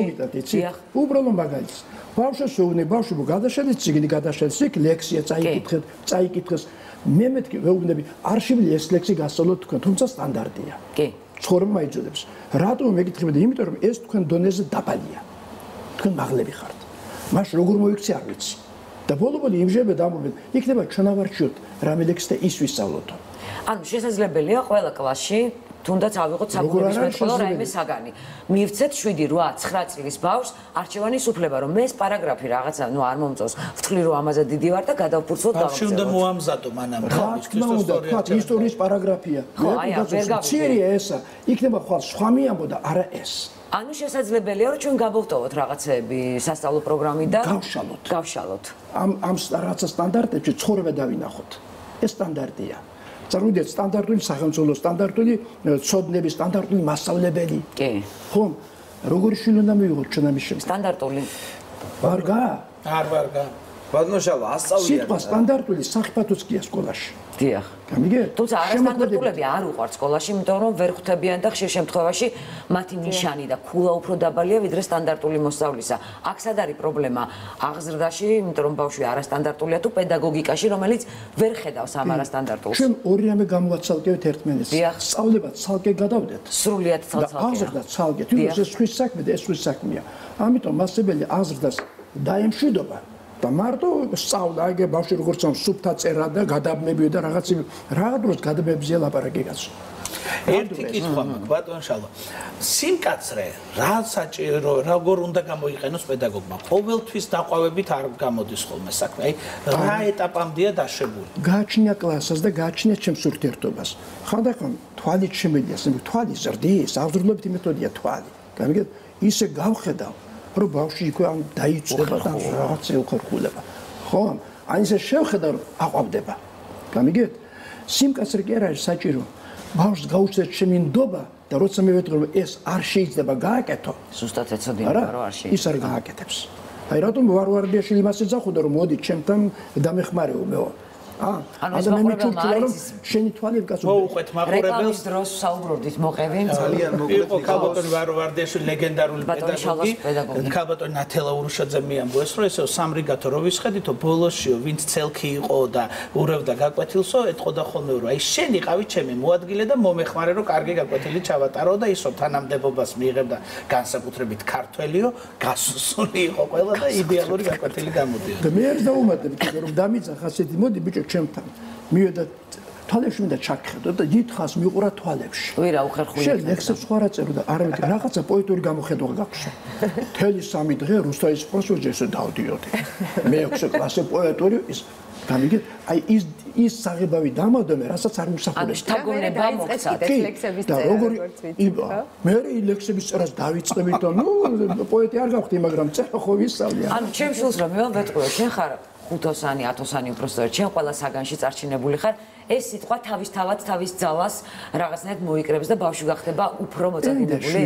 უბრალოდ მაგალითს ბავშვს უუნე ბავშვი გადაშენდეს ციგნი გადაშენდეს იქ ლექსია წაიკითხეს მე მეთქი ვეუბნები არშივი ეს ლექსი გასწავლოთ თქვენ თუმცა სტანდარტია კი ცხოვრება იძულებს რატომ მეკითხებოდი იმიტომ რომ ეს თქვენ დონეზე დაბალია თქვენ მაღლები ხართ მაშ როგორ მოიქცე არ ვიცი და ბოლო-ბოლო იმჟებე დამობენ იქნება ჩვენ ავარჩიოთ რამე ლექსი და ის ვისწავლოთ ანუ შესაძლებელია ყველა კლასში თუნდაც ავიღოთ საკუთრების მეტყველო რაიმე საგანი. მივცეთ 7-8-9 წლის ბავშვს არჩევანის უფლება, რომ მე ეს პარაგრაფი რაღაცა, არ მომწონს. ვთვლი რომ ამაზე დიდი ვარ და გადავფურცლოთ და ბავშვი უნდა მოამზადო მანამ. ისტორიის პარაგრაფია. ცირია ესა. იქნება ხვალ სხვა მიამბო და არა ეს. ანუ შესაძლებელია რომ ჩვენ გავოვტოვოთ რაღაცეები სასწავლო პროგრამიდან. გავშალოთ. ამ რაღაცა სტანდარტებში ცხოვრება დავინახოთ. ეს სტანდარტია. წარმოვიდეთ სტანდარტული სახელმწიფო, სტანდარტული ცოდნები, სტანდარტული მასწავლებელი. კი. ხომ? როგორი შვილი უნდა მივიღოთ ჩვენ ამის შემდეგ? სტანდარტული. ვარგა? არ ვარგა. ბატონშალო, ასწავლიან. სიტყვა სტანდარტული საფრთხეთაც გია სკოლაში. დიახ. გამიგეთ? თუმცა არასტანდარტულები არ უყვართ სკოლაში, იმიტომ რომ ვერ ხვდებიან და ხშირ შემთხვევაში მათი ნიშანი და ქულა უფრო დაბალია ვიდრე სტანდარტული მოსწავლისა. აქ სად არის პრობლემა? აღზრდაში, იმიტომ რომ ბავშვი არასტანდარტულია თუ პედაგოგიკაში, რომელიც ვერ ხედავს ამ არასტანდარტულს. ჩვენ ორი რამე გამოვაცალკევთ ერთმანეთს. სწავლებად ცალკე გადავდეთ. სრულიად ცალკე. აღზრდა ცალკე. თუმცა ეს ხვის საქმე და ეს ხვის საქმეა. ამიტომ მასწავლებელი აღზრდას დაემშვიდობა. და მარტო სწავლა, აიგე ბავშვი როგორც ამ სუფთა წერა და გადაბმებია და რაღაცები რა დროს გადაბმებზია ლაპარაკი კაცო. ერთი კითხვა მაქვს ბატონშალო. სიმკაცრე რა საჭირო, როგორ უნდა გამოიყენოს პედაგოგმა? ყოველთვის დაყვავებით არ გამოდის ხოლმე საქმე. აი რა ეტაპამდეა დაშვებული? გააჩნია კლასას და გააჩნია ჩემს ურთიერთობას. ხანდახან თვალით შემედია, თვალი ზრდის, აღზრდობითი მეთოდია თვალი. გამიგეთ? ისე გავხედავ რომ ბავშვი იქ ამ დაიწდება და რაღაცა უხერხულება. ხო? ან ისე შევხედავ რომ აყვავდება. გამიგეთ? სიმკაცრე კი არ არის საჭირო. ბავშვს გაუჩნდეს ჩემი ნდობა და როცა მე ვეტყვი რომ ეს არ შეიძლება გააკეთო. ზუსტად ეცოდინება რომ არ შეიძლება. ის არ გააკეთებს. აი რატომ ვარვარდიაში იმას ეძახოდა რომ მოდი ჩემთან დამეხმარეო მეო. შენი თვალები კაცო მოუყვეთ მაყურებელს რეკლამის დროს საუბრობდით მოყევი ძალიან მოკლედ იყო ქალბატონი ვარვარდიაშვილი ლეგენდარული პედაგოგი ქალბატონი ნათელა ურუშაძე მიამბოს რომ ესეო სამრიგათო რო ვისხედითო ბოლოსიო ვინც ცელქი იყო და ურევდა გაკვეთილსო ეთყოდა ხოლმე რომ აი შენ იყავი ჩემი მოადგილე და მომეხმარე რომ კარგი გაკვეთილი ჩავატარო და ისო თანამდებობას მიიღებდა განსაკუთრებით ქართველიო გასუსული იყო ყველა და იდეალური გაკვეთილი გამოდიოდა და მე არ დავუმატებ რომ დამიძახ ასეთი მოდი ბიჭო ჩემთან მივედა თვალებში მინდა ჩაქხედო და დიდხანს მიყურა თვალებში. ვირა უხერხული. შენ ლექსებს სხვა რა წერო და არავითარ რაღაცა პოეტური გამოხედვა გაქვს. თელი 3 დღე რუსთავის პროსოჯესო დავდიოდი. მე-6 კლასზე პოეტური ის გამიგეთ აი ის საღებავი დამადომე რასაც არ მსახურებს. შთაგონება მოგცათ ლექსების წერა როგორც ვიცი. მე ლექსების წერას დავიწყებით და ნუ პოეტი არ გავხდი მაგრამ წერა ხო ვისწავლე. ანუ ჩემ შულს რომ მე ვეთქვი შენ ხარ 5-ოსანი, 10-ოსანი უბრალოდ ჩვენ ყველა საგანში წარჩინებული ხარ. ეს სიტყვა თავისთავად თავის ძალას რაღაცნაირად მოიკრებს და ბავშვი გახდება უფრო მოწადინებული.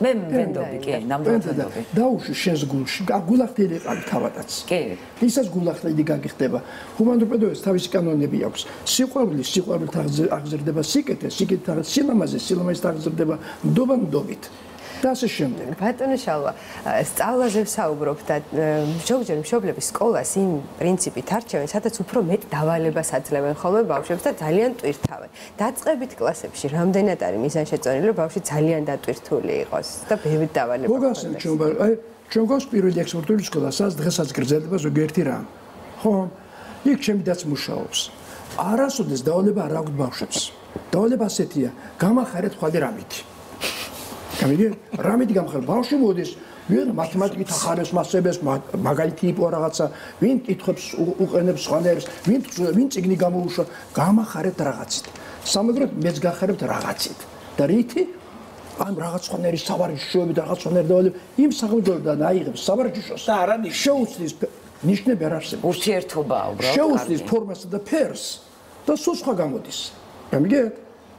მე ვენდობი, კი, ნამდვილად ვენდობი. დაუშვი შენს გულში. გულახდელი იყავი თავადაც. კი. ისაც გულახდელი გაგიხდება. ჰუმანურ პედაგოგიას თავისი კანონები აქვს. სიყვარულით აღზრდება სიკეთე, სიკეთით სილამაზით აღზრდება ნდობით. და ასე შემდეგ. ბატონო შალვა, სწავლაზე ვსაუბრობ და ზოგჯერ მშობლები სკოლას იმ პრინციპით არჩევენ, სადაც უფრო მეტ დავალებას აძლევენ ხოლმე ბავშვებს და ძალიან ტვირთავენ. დაწყებით კლასებში რამდენად არის მიზანშეწონილი, რომ ბავშვი ძალიან დატვირთული იყოს და ბევრი დავალება მოგახსენებთ აი ჩვენ გვაქვს პირველი ექსპორტული სკოლა, სადაც დღესაც გრძელდება ზოგიერთი რამ. ხო? იქ ჩემი დაც მუშაობს. არასოდეს დავალება არ აქვს ბავშვებს. დავალება ასეთია, გამახარეთ ხვალე რამითი. გამიგე? რამითი გამხარ ბავშვი მოდის, ვინ მათემატიკით ახარებს მასწავლებს, მაგალითი იყო რაღაცა, ვინ კითხებს უყენებს სხვანაირს, ვინ წიგნი გამოუშვა, გამახარეთ რაღაცით. სამაგრად მეც გახარებთ რაღაცით. და რითი? ამ რაღაც სხვანაირი სავარჯიშოები და რაღაც სხვანაირი დავალება იმ სახელმწიფოდან აიღებს სავარჯიშოს და არანის შეუცვლის ნიშნები არ არსებობს. ურთიერთობაა უბრალოდ. შეუცვლის ფორმასა და ფერს და სულ სხვა გამოდის. გამიგე?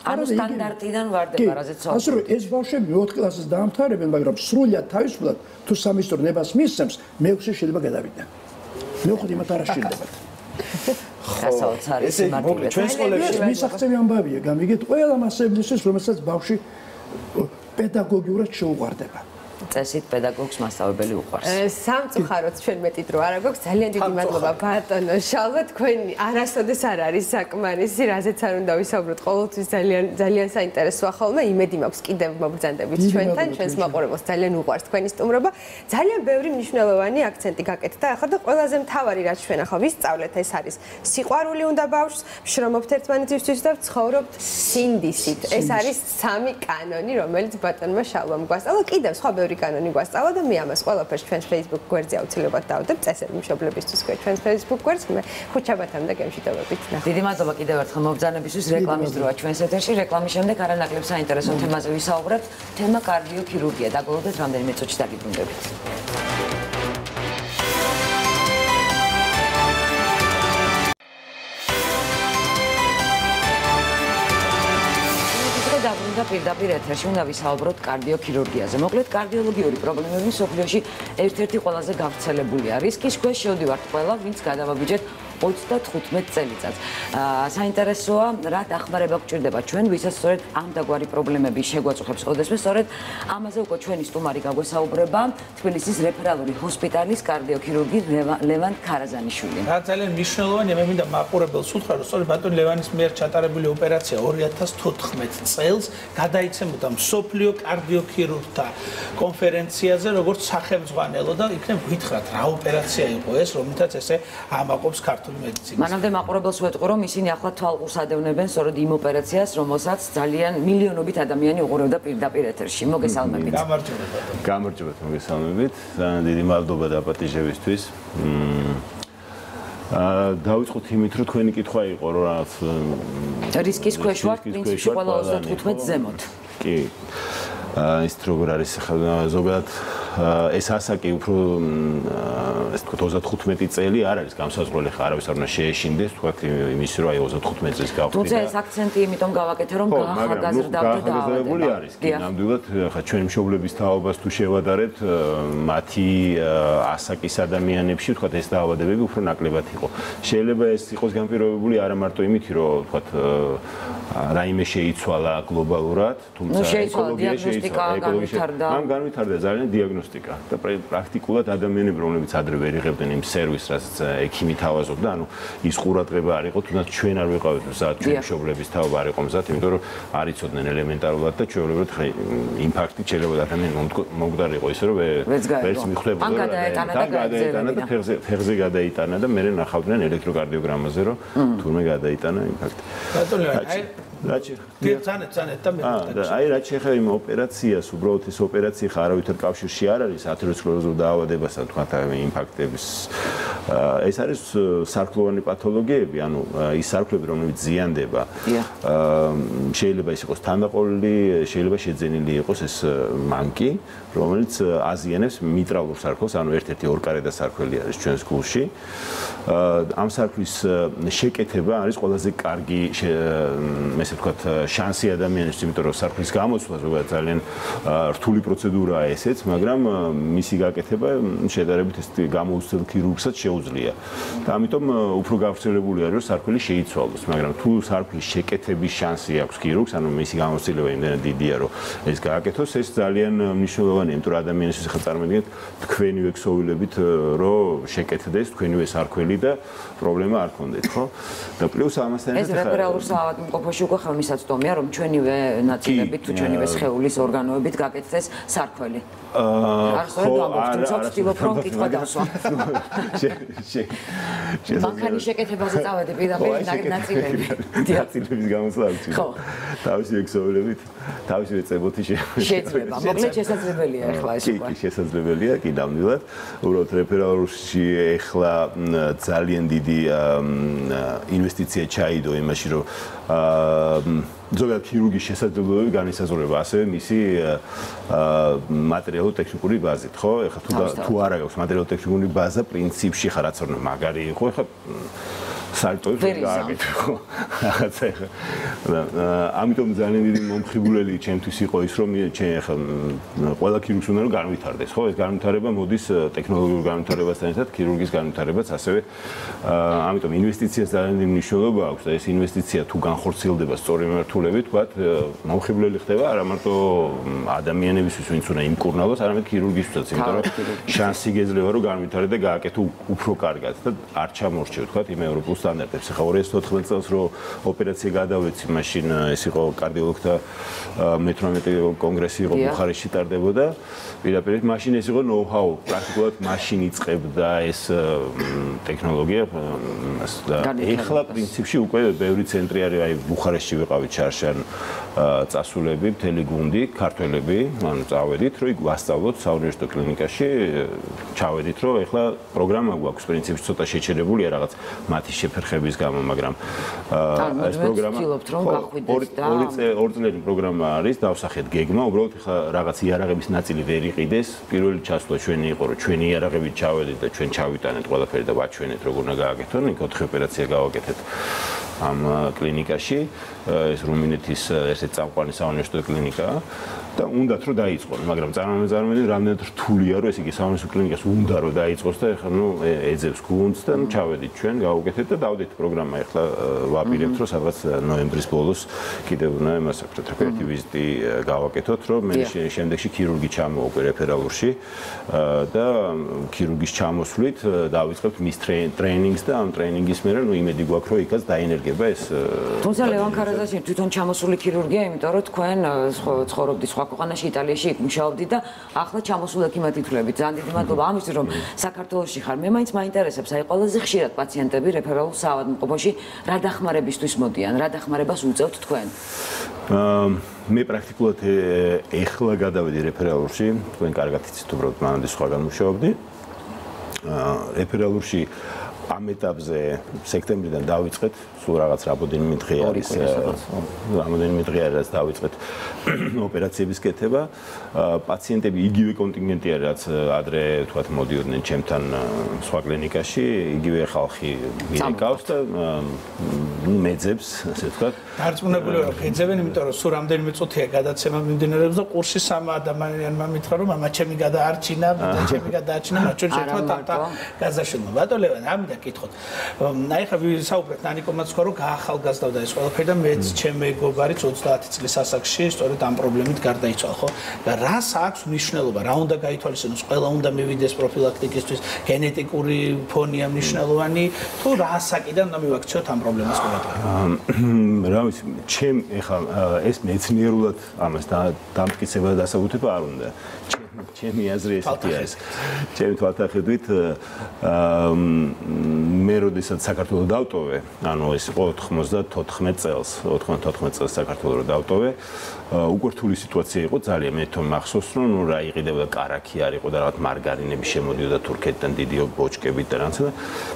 ანუ სტანდარტიდან ვარდება რაზეც ვსაუბრობ. ასე რომ ეს ბავშვები 4 კლასს დაამთავრებენ, მაგრამ სრულიად თავისუფლად თუ სამეცნიერო ნებას მისცემს, მე-6 შეიძლება გადავიდნენ. მე-5 იმათ არ აღშენდებათ. რასაც არის მარტივად. ჩვენ სკოლებში მისაღწევი ამბავია, გამიგეთ, ყველა მასწავლებლისთვის, რომელსაც ბავშვი პედაგოგიურად შეუყვარდება. წესით პედაგოგს მასწავლებელი უყვარს. სამწუხაროდ ჩვენ მეტი დრო არ აქვს. ძალიან დიდი მადლობა ბატონო შალვა, თქვენ არასოდეს არ არის საკმარისი, რაზეც არ უნდა ვისაუბროთ. ყოველთვის ძალიან საინტერესოა ხოლმე. იმედი მაქვს კიდევ მობრძანდებით ჩვენთან, ჩვენს მაყურებელს ძალიან უყვარს თქვენი სტუმრობა. ძალიან ბევრი მნიშვნელოვანი აქცენტი გაკეთდა. ახლა და ყველაზე მთავარი რაც ჩვენ ახლა ვისწავლეთ, ეს არის სიყვარული უნდა ბავშვს, შრომობთ ერთმანეთისთვის და ვცხოვრობთ სინდისით. ეს არის 3 კანონი, რომელიც ბატონმა შალვამ გვასწავლა. კიდევ სხვა ბევრი კანონი გვასწავლა და მე ამას ყველაფერს ჩვენს Facebook გვერდზე აუცილებლად დავდებ. წესები მშობლებისთვის გვერდ ჩვენს Facebook გვერდს. მე ხუთშაბათამდე გემშვიდობებით. დიდი მადლობა კიდევ ერთხელ მობრძანებისთვის. რეკლამის დროა ჩვენს ეთერში. რეკლამის შემდეგ არანაკლებ საინტერესო თემაზე ვისაუბრებთ. თემა კარდიოქირურგია. დაგვალოდეთ რამდენიმე წუთში დაგიბრუნდებით. დაბრუნდა პირდაპირ ეთერში უნდა ვისაუბროთ კარდიოქირურგიაზე. მოკლედ კარდიოლოგიური პრობლემები მსოფლიოში ერთ-ერთი ყველაზე გავრცელებულია. რისკის ქვეშ შევდივართ ყველა, ვინც გადავაბიჯეთ 35 წელიწადს. საინტერესოა, რა დახმარება გვჭირდება ჩვენ, ვისაც სწორედ ამდაგვარი პრობლემები შეგვაწუხებს ოდესმე, სწორედ ამაზე უკვე ჩვენი სტუმარი გაგვესაუბრება, თბილისის რეფერალური ჰოსპიტალის კარდიოქირურგი ლევან ქარაზანიშვილი. რა ძალიან მნიშვნელოვანია, მე მინდა მაყურებელს უთხრა, რომ სწორედ ბატონ ლევანის მიერ ჩატარებული ოპერაცია 2014 წელს გადაიცემოდა მსოფლიო კარდიოქირურგთა კონფერენციაზე, როგორც სახელმძღვანელო და იქნებ გითხრათ, რა ოპერაცია იყო ეს, რომლითაც ესე ამაყობს ქართულ მანამდე მაყურებელს ვეტყვი, რომ ისინი ახლა თვალყურს ადევნებენ სწორედ იმ ოპერაციას, რომელსაც ძალიან მილიონობით ადამიანი უყურებდა პირდაპირ ეთერში. მოგესალმებით. გამარჯობათ, მოგესალმებით. დიდი მადლობა დაპატიჟებისთვის. დავიწყოთ იმით, რომ თქვენი კითხვა იყო, რომ რაღაც რისკის ქვეშ ვართ, პრინციპში ყველა 35 ზემოთ. კი. ის როგორ არის ზოგადად ეს ასაკი უფრო ეს თქო 35 წელი არ არის გამსაზღვრელი ხარ, არავის არ უნდა შეეშინდეს, თქვა იმის რომ აი 35 წელს გავხდი. თუმცა ეს აქცენტი იმიტომ გავაკეთე, რომ გაახალგაზრდავდა და გაახალგაზრდებული არის. კი, ნამდვილად, ხა ჩვენი მშობლების თაობას თუ შევადარეთ, მათი ასაკის ადამიანებში, თქვა ეს დაავადებები უფრო ნაკლებად იყო. შეიძლება ეს იყოს განპირობებული არა მარტო იმით, რომ თქვა რაიმე შეიცვალა გლობალურად, თუმცა ეკოლოგია შეიცვალა, ამ განვითარდა ძალიან დიაგნოსტიკა და პრაქტიკულად ადამიანები, რომლებიც ადრე ვერ იღებდნენ იმ სერვისს, რასაც ექიმი თავაზობდა, ანუ ის ყურადღება არ იყო, თუნდაც ჩვენ არ ვიყავით მზად, ჩვენი მშობლების თაობა არ იყო მზად, იმიტომ რომ არ იცოდნენ ელემენტარულად და ჩვეულებრივად ხა ინფარქტი შეიძლება ადამიანი მომკვდარიყო ისე რომ ვერც მიხვდებოდა და ფეხზე გადაიტანა და მერე ნახავდნენ ელექტროკარდიოგრამაზე რომ თურმე გადაიტანა ინფარქტი. აი რაც შეხება იმ ოპერაციას, უბრალოდ ეს ოპერაცია ხა არავითარ კავშირში არ არის ათეროსკლეროზულ დაავადებასთან, თქვა ინფარქტების. ეს არის სარქლოვანი პათოლოგიები, ანუ ის სარქლები, რომლებიც ზიანდება. შეიძლება ის იყოს თანდაყოლილი, შეიძლება შეძენილი იყოს ეს მანკი, რომელიც აზიანებს მიტრალურ სარქლს, ანუ ერთ-ერთი ორკარედა სარქველი არის ჩვენს გულში. ამ სარქლის შეკეთება არის ყველაზე კარგი ესე ვთქვათ შანსი ადამიანისთვის, იმიტომ რომ სარქლის გამოცვლა ზოგადად ძალიან რთული პროცედურაა ესეც, მაგრამ მისი გაკეთება შედარებით ეს გამოუცდელ ქირურგსაც შეუძლია. და ამიტომ უფრო გავრცელებული არის რომ სარქველი შეიცვალოს, მაგრამ თუ სარქლის შეკეთების შანსი აქვს ქირურგს, ანუ მისი გამოცდილება იმდენად დიდია, რომ ეს გააკეთოს, ეს ძალიან მნიშვნელოვანია, იმიტომ რომ ადამიანისთვის ხა წარმოგიდგენთ თქვენივე ქსოვილებით რომ შეკეთდეს თქვენივე სარქველი და პრობლემა არ ქონდეთ, ხო? და პლუს ამასთან ეს რეფერალურ საავადმყოფოში უკვე ხელმისაწვდომია, რომ ჩვენივე ნაწილებით თუ ჩვენივე სხეულის ორგანოებით გაკეთდეს სარქველი. თუმცა ვცდილობ რომ კითხვა დასვა. მანქანის შეკეთებაზე წავედი პირდაპირ ნაწილები. ნაწილების გამოსვლა არ ვცდილობ. თავისივე ქსოვილებით, თავისივე წებოთი შეიძლება. მოკლედ შესაძლებელია ახლა ეს უკვე. კი, შესაძლებელია, კი, ნამდვილად. უბრალოდ რეფერალურში ახლა ძალიან დიდი ინვესტიცია ჩაიდო იმაში, რომ ზოგადად ქირურგის შესაძლებლობები განისაზღვრება ასევე მისი მატერიალურ-ტექნიკური ბაზით, ხო? ეხლა თუ არ აქვს მატერიალურ-ტექნიკური ბაზა, პრინციპში ხა რაც არ უნდა მაგარი იყო, ეხლა საერთოდ გააკეთე, ხო? რაღაცა ეხლა. ამიტომ ძალიან დიდი მომხიბვლელი ჩემთვის იყო ის, რომ ჩემ ეხლა ყველა ქირურგს უნდა რომ განვითარდეს, ხო? ეს განვითარება მოდის ტექნოლოგიურ განვითარებასთან ერთად, ქირურგის განვითარებაც ასევე. ამიტომ ინვესტიციას ძალიან დიდი მნიშვნელობა აქვს და ეს ინვესტიცია თუ განხორციელდება სწორი მიმართულებით, ვთქვათ, მომხიბვლელი ხდება არა მარტო ადამიანებისთვის, ვინც უნდა იმკურნალოს, არამედ ქირურგისთვისაც, იმიტომ რომ შანსი გეძლევა რომ განვითარდეს და გააკეთო უფრო კარგად და არ ჩამორჩევ, ვთქვათ, იმ ევროპულ სტანდარტებს. ახლა 2014 წელს რო ოპერაცია გადავეცი, მაშინ ეს იყო კარდიოლოგთა მე-18 კონგრესი იყო ბუხარესტში ტარდებოდა. პირდაპირ მაშინ ეს იყო ნოუ-ჰაუ, პრაქტიკულად მაშინ იწყებდა ეს ტექნოლოგია. ეხლა პრინციპში უკვე ბევრი ცენტრი არის, აი ბუხარესტში ვიყავით შარშან წასულები, მთელი გუნდი, ქართველები, ანუ წავედით, რომ ვასწავლოთ საუნივერსიტეტო კლინიკაში, ჩავედით, რომ ეხლა პროგრამა გვაქვს, პრინციპში ცოტა შეჩერებულია რაღაც მათი შეფერხების გამო, მაგრამ ეს პროგრამა ორი წლიანი პროგრამა არის, დავსახეთ გეგმა, უბრალოდ ეხლა რაღაც იარაღების ნაწილი ვერ იყიდეს, პირველი ჩასვლა ჩვენი იყო, რომ ჩვენი იარაღებით ჩავედით და ჩვენ ჩავიტანეთ ყველაფერი და ვაჩვენეთ, როგორ უნდა გააკეთონ, იქ 4 ოპერაცია გავაკეთეთ. ამ კლინიკაში, ეს რუმინეთის ერთ-ერთი წამყვანი საუნივერსიტეტო კლინიკაა და უნდათ რომ დაიწყონ, მაგრამ წარმოიდგინეთ რამდენად რთულია რომ ეს იგი საუნივერსიტეტო კლინიკას უნდა რომ დაიწყოს და ეხლა ეძებს გუნდს და ჩავედით ჩვენ, გავუკეთეთ და დავდეთ პროგრამა, ეხლა ვაპირებთ რომ სადღაც ნოემბრის ბოლოს კიდევ უნდა იმას აქვთ, ერთი ვიზიტი გავაკეთოთ, რომ მე შემდეგში ქირურგი ჩამოვყვა რეფერალურში და ქირურგის ჩამოსვლით დავიწყებთ მის ტრეინინგს და ამ ტრეინინგის მერე იმედი გვაქვს რომ იქაც დაენერგება ეს. თუმცა ლევან ქარაზაშვილი თვითონ ჩამოსული ქირურგია, იმიტომ რომ თქვენ ცხოვრობდით სხვა ქვეყანაში, იტალიაში იქ მუშაობდით და ახლა ჩამოსულ ექიმად ითვლებით. ძალიან დიდი მადლობა ამისთვის, რომ საქართველოში ხარ. მე მაინც მაინტერესებს, აი ყველაზე ხშირად პაციენტები რეფერალურ საავადმყოფოში რა დახმარებისთვის მოდიან, რა დახმარებას უწევთ თქვენ? მე პრაქტიკულად ეხლა გადავედი რეფერალურში, თქვენ კარგად იცით უბრალოდ მანამდე სხვაგან მუშაობდი. რეფერალურში ამ ეტაპზე სექტემბრიდან დავიწყეთ, სულ რაღაც რამოდენიმე დღე არის, რამოდენიმე დღე არის დავიწყეთ ოპერაციების კეთება. პაციენტები იგივე კონტინგენტი არის, რაც ადრე თქვათ მოდიოდნენ ჩემთან სხვა კლინიკაში, იგივე ხალხი მიყავს და მეძებს, ასე ვთქვათ. დარწმუნებული ვარ, ეძებენ, იმიტომ რომ სულ რამდენიმე წუთია გადაცემა მიმდინარეობს და კურსი სამ ადამიანმა მითხრა, რომ მამა ჩემი გადაარჩინა, ჩემი გადაარჩინა, მაგრამ ჩვენ შეხვდით გაზაშვილმა. ბატონ ლევან, ამიტომ კითხოთ. აი ხა ვისაუბრეთ ნანიკომაც თქვა რომ გაახალგაზრდავდა ეს ყველაფერი და მეც ჩემი მეგობარიც 30 წლის ასაკში სწორედ ამ პრობლემით გარდაიცვალა, ხო? და რას აქვს მნიშვნელობა? რა უნდა გაითვალისწინოს? ყველა უნდა მივიდეს პროფილაქტიკისთვის, გენეტიკური ფონია მნიშვნელოვანი, თუ რა ასაკიდან უნდა მივაქციოთ ამ პრობლემას ყურადღება? რა ვიცი, ჩემ ეხლა ეს მეცნიერულად ამას დამტკიცება და დასაბუთება არ უნდა. ჩემი აზრი ესეთი არის. ჩემი თვალსაჩინით მე როდესაც საქართველოს დავტოვე, ანუ ეს იყო 94 წელს, 94 წელს საქართველოს დავტოვე, უკვე რთული სიტუაცია იყო ძალიან. მე თვითონ მახსოვს, რომ რა იყიდებოდა კარაქი არ იყო და რაღაც მარგარინები შემოდიოდა თურქეთიდან დიდი ბოჭკებით და რაღაცა და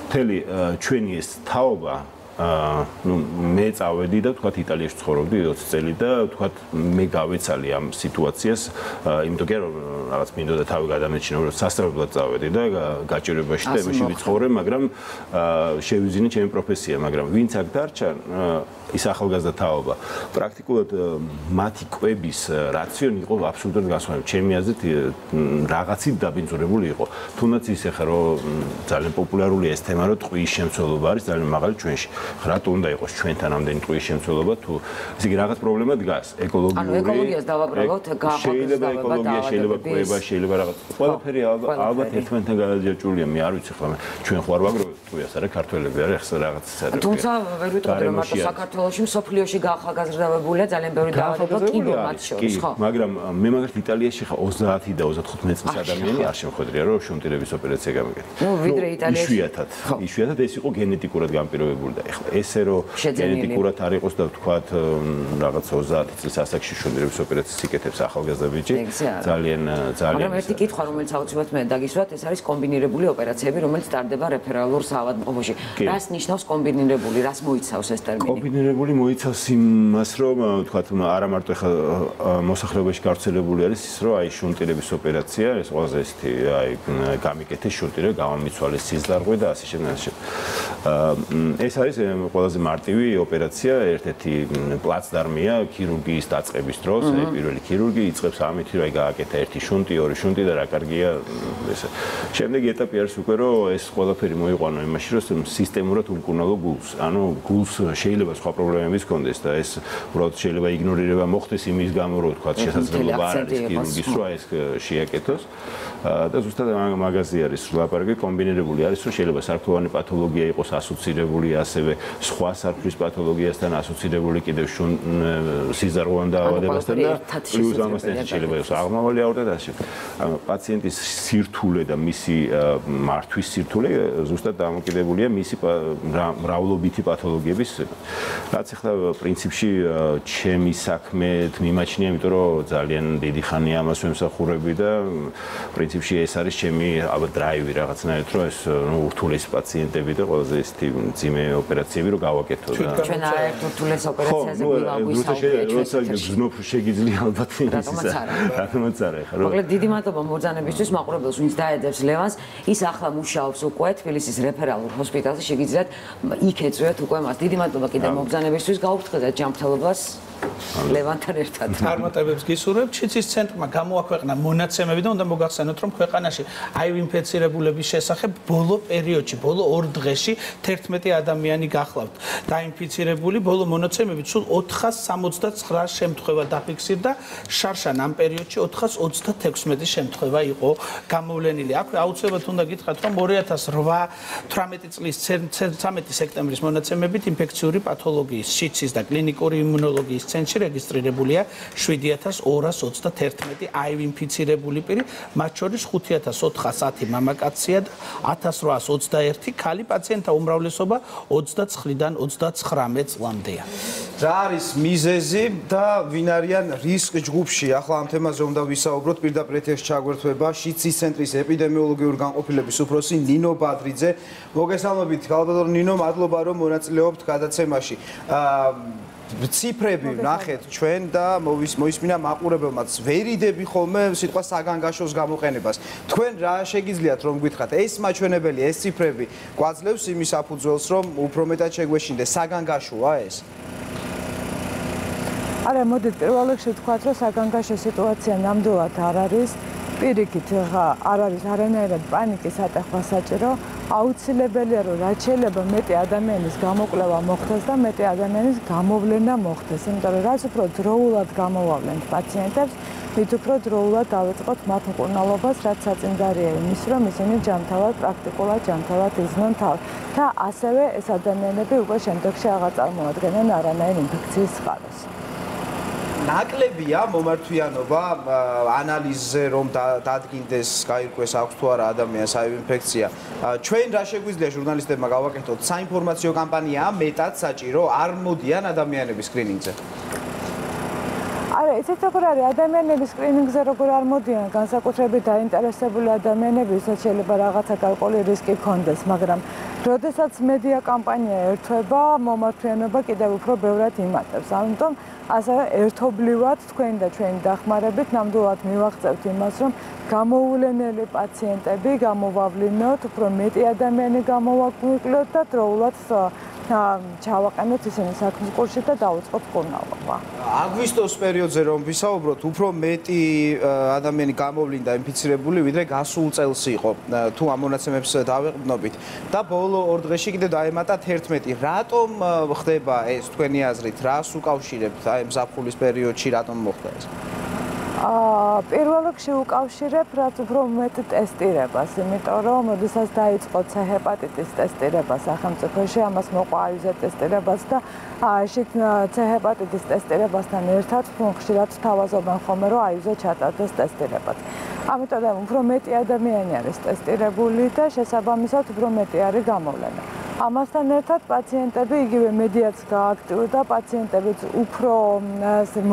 მთელი ჩვენი ეს თაობა მე წავედი და თქვათ იტალიაში ცხოვრობდი 20 წელი და თქვათ მე გავეცალი ამ სიტუაციას, იმიტომ რომ რაღაც მინდოდა თავი გადამეჩინო, რომ სასწავლებლად წავედი და გაჭირვებაში და იმაში ვიცხოვრე, მაგრამ შევიზინე ჩემი პროფესია, მაგრამ ვინც აქ დარჩა ის ახალგაზრდა თაობა, პრაქტიკულად მათი კვების რაციონი იყო აბსოლუტურად განსხვავებული. ჩემი აზრით რაღაცით დაბინძურებული იყო. თუნდაც ის ახლა რომ ძალიან პოპულარულია ეს თემა, რომ ტყუის შემცველობა არის ძალიან მაღალი ჩვენში. რატო უნდა იყოს ჩვენთან ამდენი ტყუის შემცველობა, თუ ესე იგი რაღაც პრობლემა დგას, ეკოლოგიური. ანუ ეკოლოგიას დავაბრალოთ, შეიძლება ეკოლოგია, შეიძლება კვება, შეიძლება რაღაც. ყველაფერი ალბათ ერთმანეთთან გადაჯაჭვულია, მე არ ვიცი ხოლმე. ჩვენ ხო არ ვაგროვებთ ტყუას, არა ქართველები არა ახლა რაღაც საერთოდ. თუმცა ვერ ვიტყოდი რომ მარტო საქართველოში, მსოფლიოში გაახალგაზრდებულია ძალიან ბევრი დაავადება კიდევ მათ შორის, ხო? მაგრამ მე მაგალითად იტალიაში ხა 30 და 35 წლის ადამიანი არ შემხვედრია რომ შუნტირების ოპერაცია გამიგეთ. ნუ ვიდრე იტალიაში. იშვიათად ეს იყო გენეტიკურად განპირობებული და ეხლა ესე რომ გენეტიკურად არ იყოს და ვთქვათ რაღაც 30 წლის ასაკში შუნტირების ოპერაციას იკეთებს ახალგაზრდა ბიჭი, ძალიან მაგრამ ერთი კითხვა რომელიც აუცილებლად მე დაგისვათ, ეს არის კომბინირებული ოპერაციები, რომელიც ტარდება რეფერალურ საავადმყოფოში. რას ნიშნავს კომბინირებული, რას მოიცავს ეს ტერმინი? კომბინირებული მოიცავს იმას, რომ ვთქვათ, არა მარტო ეხლა მოსახლეობაში გავრცელებული არის ის, რომ აი შუნტირების ოპერაცია, ეს ყველაზე ისეთი აი გამიკეთეს შუნტირე, გამომიცვალეს სიზდარღვე და ასე შემდეგ. ეს არის ყველაზე მარტივი ოპერაცია, ერთ-ერთი პლაცდარმია ქირურგიის დაწყების დროს, აი პირველი ქირურგი იწყებს ამით, რომ აი გააკეთა ერთი შუნტი, ორი შუნტი და რა კარგია ესე. შემდეგი ეტაპი არის უკვე, რომ ეს ყველაფერი მოიყვანო იმაში, რომ სისტემურად უმკურნალო გულს. ანუ გულს შეიძლება სხვა პრობლემები ჰქონდეს და ეს უბრალოდ შეიძლება იგნორირება მოხდეს იმის გამო, რომ თქვა შესაძლებლობა არ არის ქირურგის რომ ეს შეაკეთოს და ზუსტად მაგაზე არის ლაპარაკი, კომბინირებული არის, რომ შეიძლება სარქოვანი პათოლოგია იყოს ასოცირებული ასევე სხვა სარქვის პათოლოგიასთან ასოცირებული კიდევ სიზარღვოვან დაავადებასთან და პლუს ამასთან შეიძლება იყოს აღმავალი აორტა და ასე. პაციენტის სირთულე და მისი მართვის სირთულე ზუსტად დამოკიდებულია მისი მრავლობითი პათოლოგიების. რაც ახლა პრინციპში ჩემი საქმეთ მიმაჩნია, იმიტომ რომ ძალიან დიდი ხანია ამას ვემსახურები და პრინციპში ეს არის ჩემი ალბათ დრაივი რაღაცნაირად, რომ ეს ურთულესი პაციენტები და ყველაზე ისეთი მძიმე ოპერაციები ოპერაციები რო გავაკეთო და ჩვენ აერთო რთულეს ოპერაციაზე გვიგვისაუბრეთ როცა გზნობ შეგიძლია ალბათ რატომაც არა ხა რო მოკლედ დიდი მადლობა მობრძანებისთვის მაყურებელს ვინც დაედებს ლევანს ის ახლა მუშაობს უკვე თბილისის რეფერალურ ჰოსპიტალში შეგიძლიათ იქ ეწვიეთ უკვე მას დიდი მადლობა კიდევ მობრძანებისთვის გაუგრძელეთ ჯანმრთელობას ლევანთან ერთად. წარმატებებს გისურვებთ. ჩიცის ცენტრმა გამოაქვეყნა მონაცემები და უნდა მოგახსენოთ, რომ ქვეყანაში HIV ინფექცირებულების შესახებ ბოლო პერიოდში, ბოლო 2 დღეში 11 ადამიანი გახლავთ დაინფიცირებული. ბოლო მონაცემებით სულ 469 შემთხვევა დაფიქსირდა. შარშან ამ პერიოდში 436 შემთხვევა იყო გამოვლენილი. აქვე აუცილებლად უნდა გითხრათ, რომ 2018 წლის 13 სექტემბრის მონაცემებით ინფექციური პათოლოგიის, შიცის და კლინიკური იმუნოლოგიის ცენტრში რეგისტრირებულია 7231 HIV ინფიცირებული პირი, მათ შორის 5410 მამაკაცია და 1821 ქალი პაციენტთა უმრავლესობა 29-დან 39 წლამდეა. რა არის მიზეზი და ვინ არიან რისკ ჯგუფში? ახლა ამ თემაზე უნდა ვისაუბროთ. პირდაპირ ეთერში ჩაგვერთვება შიცის ცენტრის ეპიდემიოლოგიური განყოფილების უფროსი ნინო ბადრიძე. მოგესალმებით, ქალბატონო ნინო, მადლობა რომ მონაწილეობთ გადაცემაში. ციფრები ვნახეთ ჩვენ და მოისმინა მაყურებელმაც. ვერიდები ხოლმე სიტყვა საგანგაშოს გამოყენებას. თქვენ რა შეგიძლიათ რომ გითხრათ? ეს მაჩვენებელი, ეს ციფრები გვაძლევს იმის საფუძველს, რომ უფრო მეტად შეგვეშინდეს საგანგაშოა ეს? არა, მოდით პირველ რიგში ვთქვათ, რომ საგანგაშო სიტუაცია ნამდვილად არ არის. პირიქით, არ არის არანაირად პანიკის ატეხვა საჭირო. აუცილებელია რომ რაც შეიძლება მეტი ადამიანის გამოკვლევა მოხდეს და მეტი ადამიანის გამოვლენა მოხდეს, იმიტომ რომ რაც უფრო დროულად გამოვავლენთ პაციენტებს, მით უფრო დროულად დავიწყოთ მათ მკურნალობას, რაც საწინდარია იმის, რომ ისინი ჯანმრთელად, პრაქტიკულად ჯანმრთელად იზრუნონ თავს და ასევე ეს ადამიანები უკვე შემდეგში აღარ წარმოადგენენ არანაირ ინფექციის წყაროს. ნაკლებია მომართვიანობა ანალიზზე რომ დადგინდეს, გაირკვეს აქვს თუ არა ადამიანს HIV ინფექცია. ჩვენ რა შეგვიძლია ჟურნალისტებმა გავაკეთოთ? საინფორმაციო კამპანიაა მეტად საჭირო, არ მოდიან ადამიანები სკრინინგზე. არა, იცით როგორ არის ადამიანების სკრინინგზე როგორ არ მოდიან, განსაკუთრებით დაინტერესებული ადამიანები, ვისაც შეიძლება რაღაცა გარკვეული რისკი ჰქონდეს, მაგრამ როდესაც მედია კამპანია ერთვება, მომართვიანობა კიდევ უფრო ბევრად იმატებს. ამიტომ ასევე ერთობლივად თქვენ და ჩვენი დახმარებით ნამდვილად მივაღწევთ იმას, რომ გამოუვლენელი პაციენტები გამოვავლინოთ, უფრო მეტი ადამიანი გამოვაგვიკლოთ და დროულად ჩავაყენოთ ისინი საქმის კურსში და დავიწყოთ მკურნალობა. აგვისტოს პერიოდზე რომ ვისაუბროთ, უფრო მეტი ადამიანი გამოვლინდა ინფიცირებული, ვიდრე გასულ წელს იყო, თუ ამ მონაცემებს დავეყრდნობით და ბოლო 2 დღეში კიდევ დაემატა 11. რატომ ხდება ეს თქვენი აზრით? რას უკავშირებთ აი ზაფხულის პერიოდში რატომ მოხდა ეს? პირველ რიგში უკავშირებ რაც უფრო მეტ ტესტირებას, იმიტომ რომ მოდესაც დაიწყო C ჰეპატიტის ტესტირება სახელმწიფოში, ამას მოყვა აიუზე ტესტირებას და შეთ C ჰეპატიტის ტესტირებასთან ერთად ხშირად თავაზობენ ხოლმე, რომ აიუზე ჩატარდეს ტესტირებაც. ამიტომ უფრო მეტი ადამიანი არის ტესტირებული და შესაბამისად უფრო მეტი არის გამოვლენა. ამასთან ერთად პაციენტები იგივე მედიაც გააქტიურდა, პაციენტებიც უფრო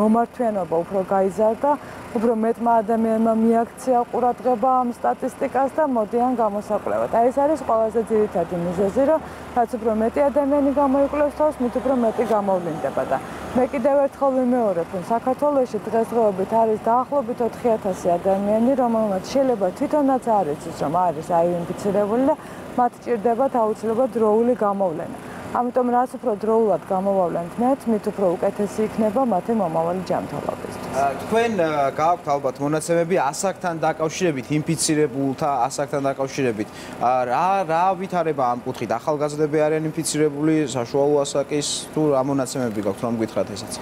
მომართვიანობა უფრო გაიზარდა, უფრო მეტმა ადამიანმა მიაქცია ყურადღება ამ სტატისტიკას და მოდიან გამოსაკვლევად. აი ეს არის ყველაზე ძირითადი მიზეზი, რომ რაც უფრო მეტი ადამიანი გამოიკლებს თავს, მით უფრო მეტი გამოვლინდება და მე კიდევ ერთხელ ვიმეორებ, რომ საქართველოში დღესდღეობით არის დაახლოებით 4000 ადამიანი, რომელმაც შეიძლება თვითონაც არ იცის, რომ არის HIV ინფიცირებული და მათ ჭირდებათ აუცილებლად დროული გამოვლენა. ამიტომ რაც უფრო დროულად გამოვავლენთ მათ, მით უფრო უკეთესი იქნება მათი მომავალი ჯანმრთელობისთვის. თქვენ გააქვთ ალბათ მონაცემები ასაკთან დაკავშირებით, ინფიცირებულთა ასაკთან დაკავშირებით. რა ვითარება ამ კუთხით? ახალგაზრდები არიან ინფიცირებული, საშუალო ასაკის თუ რა მონაცემები გაქვთ, რომ გითხრათ ესაც?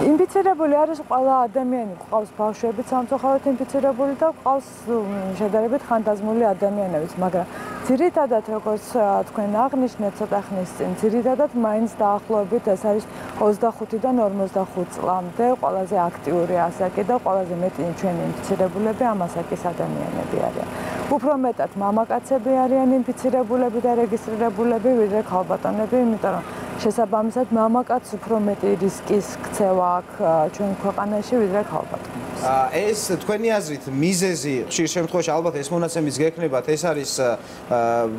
ინფიცირებული არის ყველა ადამიანი, ყავს ბავშვებიც სამწუხაროდ ინფიცირებული და ყავს შედარებით ხანდაზმული ადამიანებიც, მაგრამ ძირითადად როგორც თქვენ აღნიშნეთ ცოტა ხნის წინ, ძირითადად მაინც დაახლოებით ეს არის 25-დან 45 წლამდე ყველაზე აქტიური ასაკი და ყველაზე მეტი ჩვენი ინფიცირებულები ამ ასაკის ადამიანები არიან. უფრო მეტად მამაკაცები არიან ინფიცირებულები და რეგისტრირებულები, ვიდრე ქალბატონები, იმიტომ რომ შესაბამისად მამაკაცს უფრო მეტი რისკის ქცევა აქვს ჩვენ ქვეყანაში, ვიდრე ქალბატონებს. ეს თქვენი აზრით მიზეზი ხშირ შემთხვევაში ალბათ ეს მონაცემის გექნებათ, ეს არის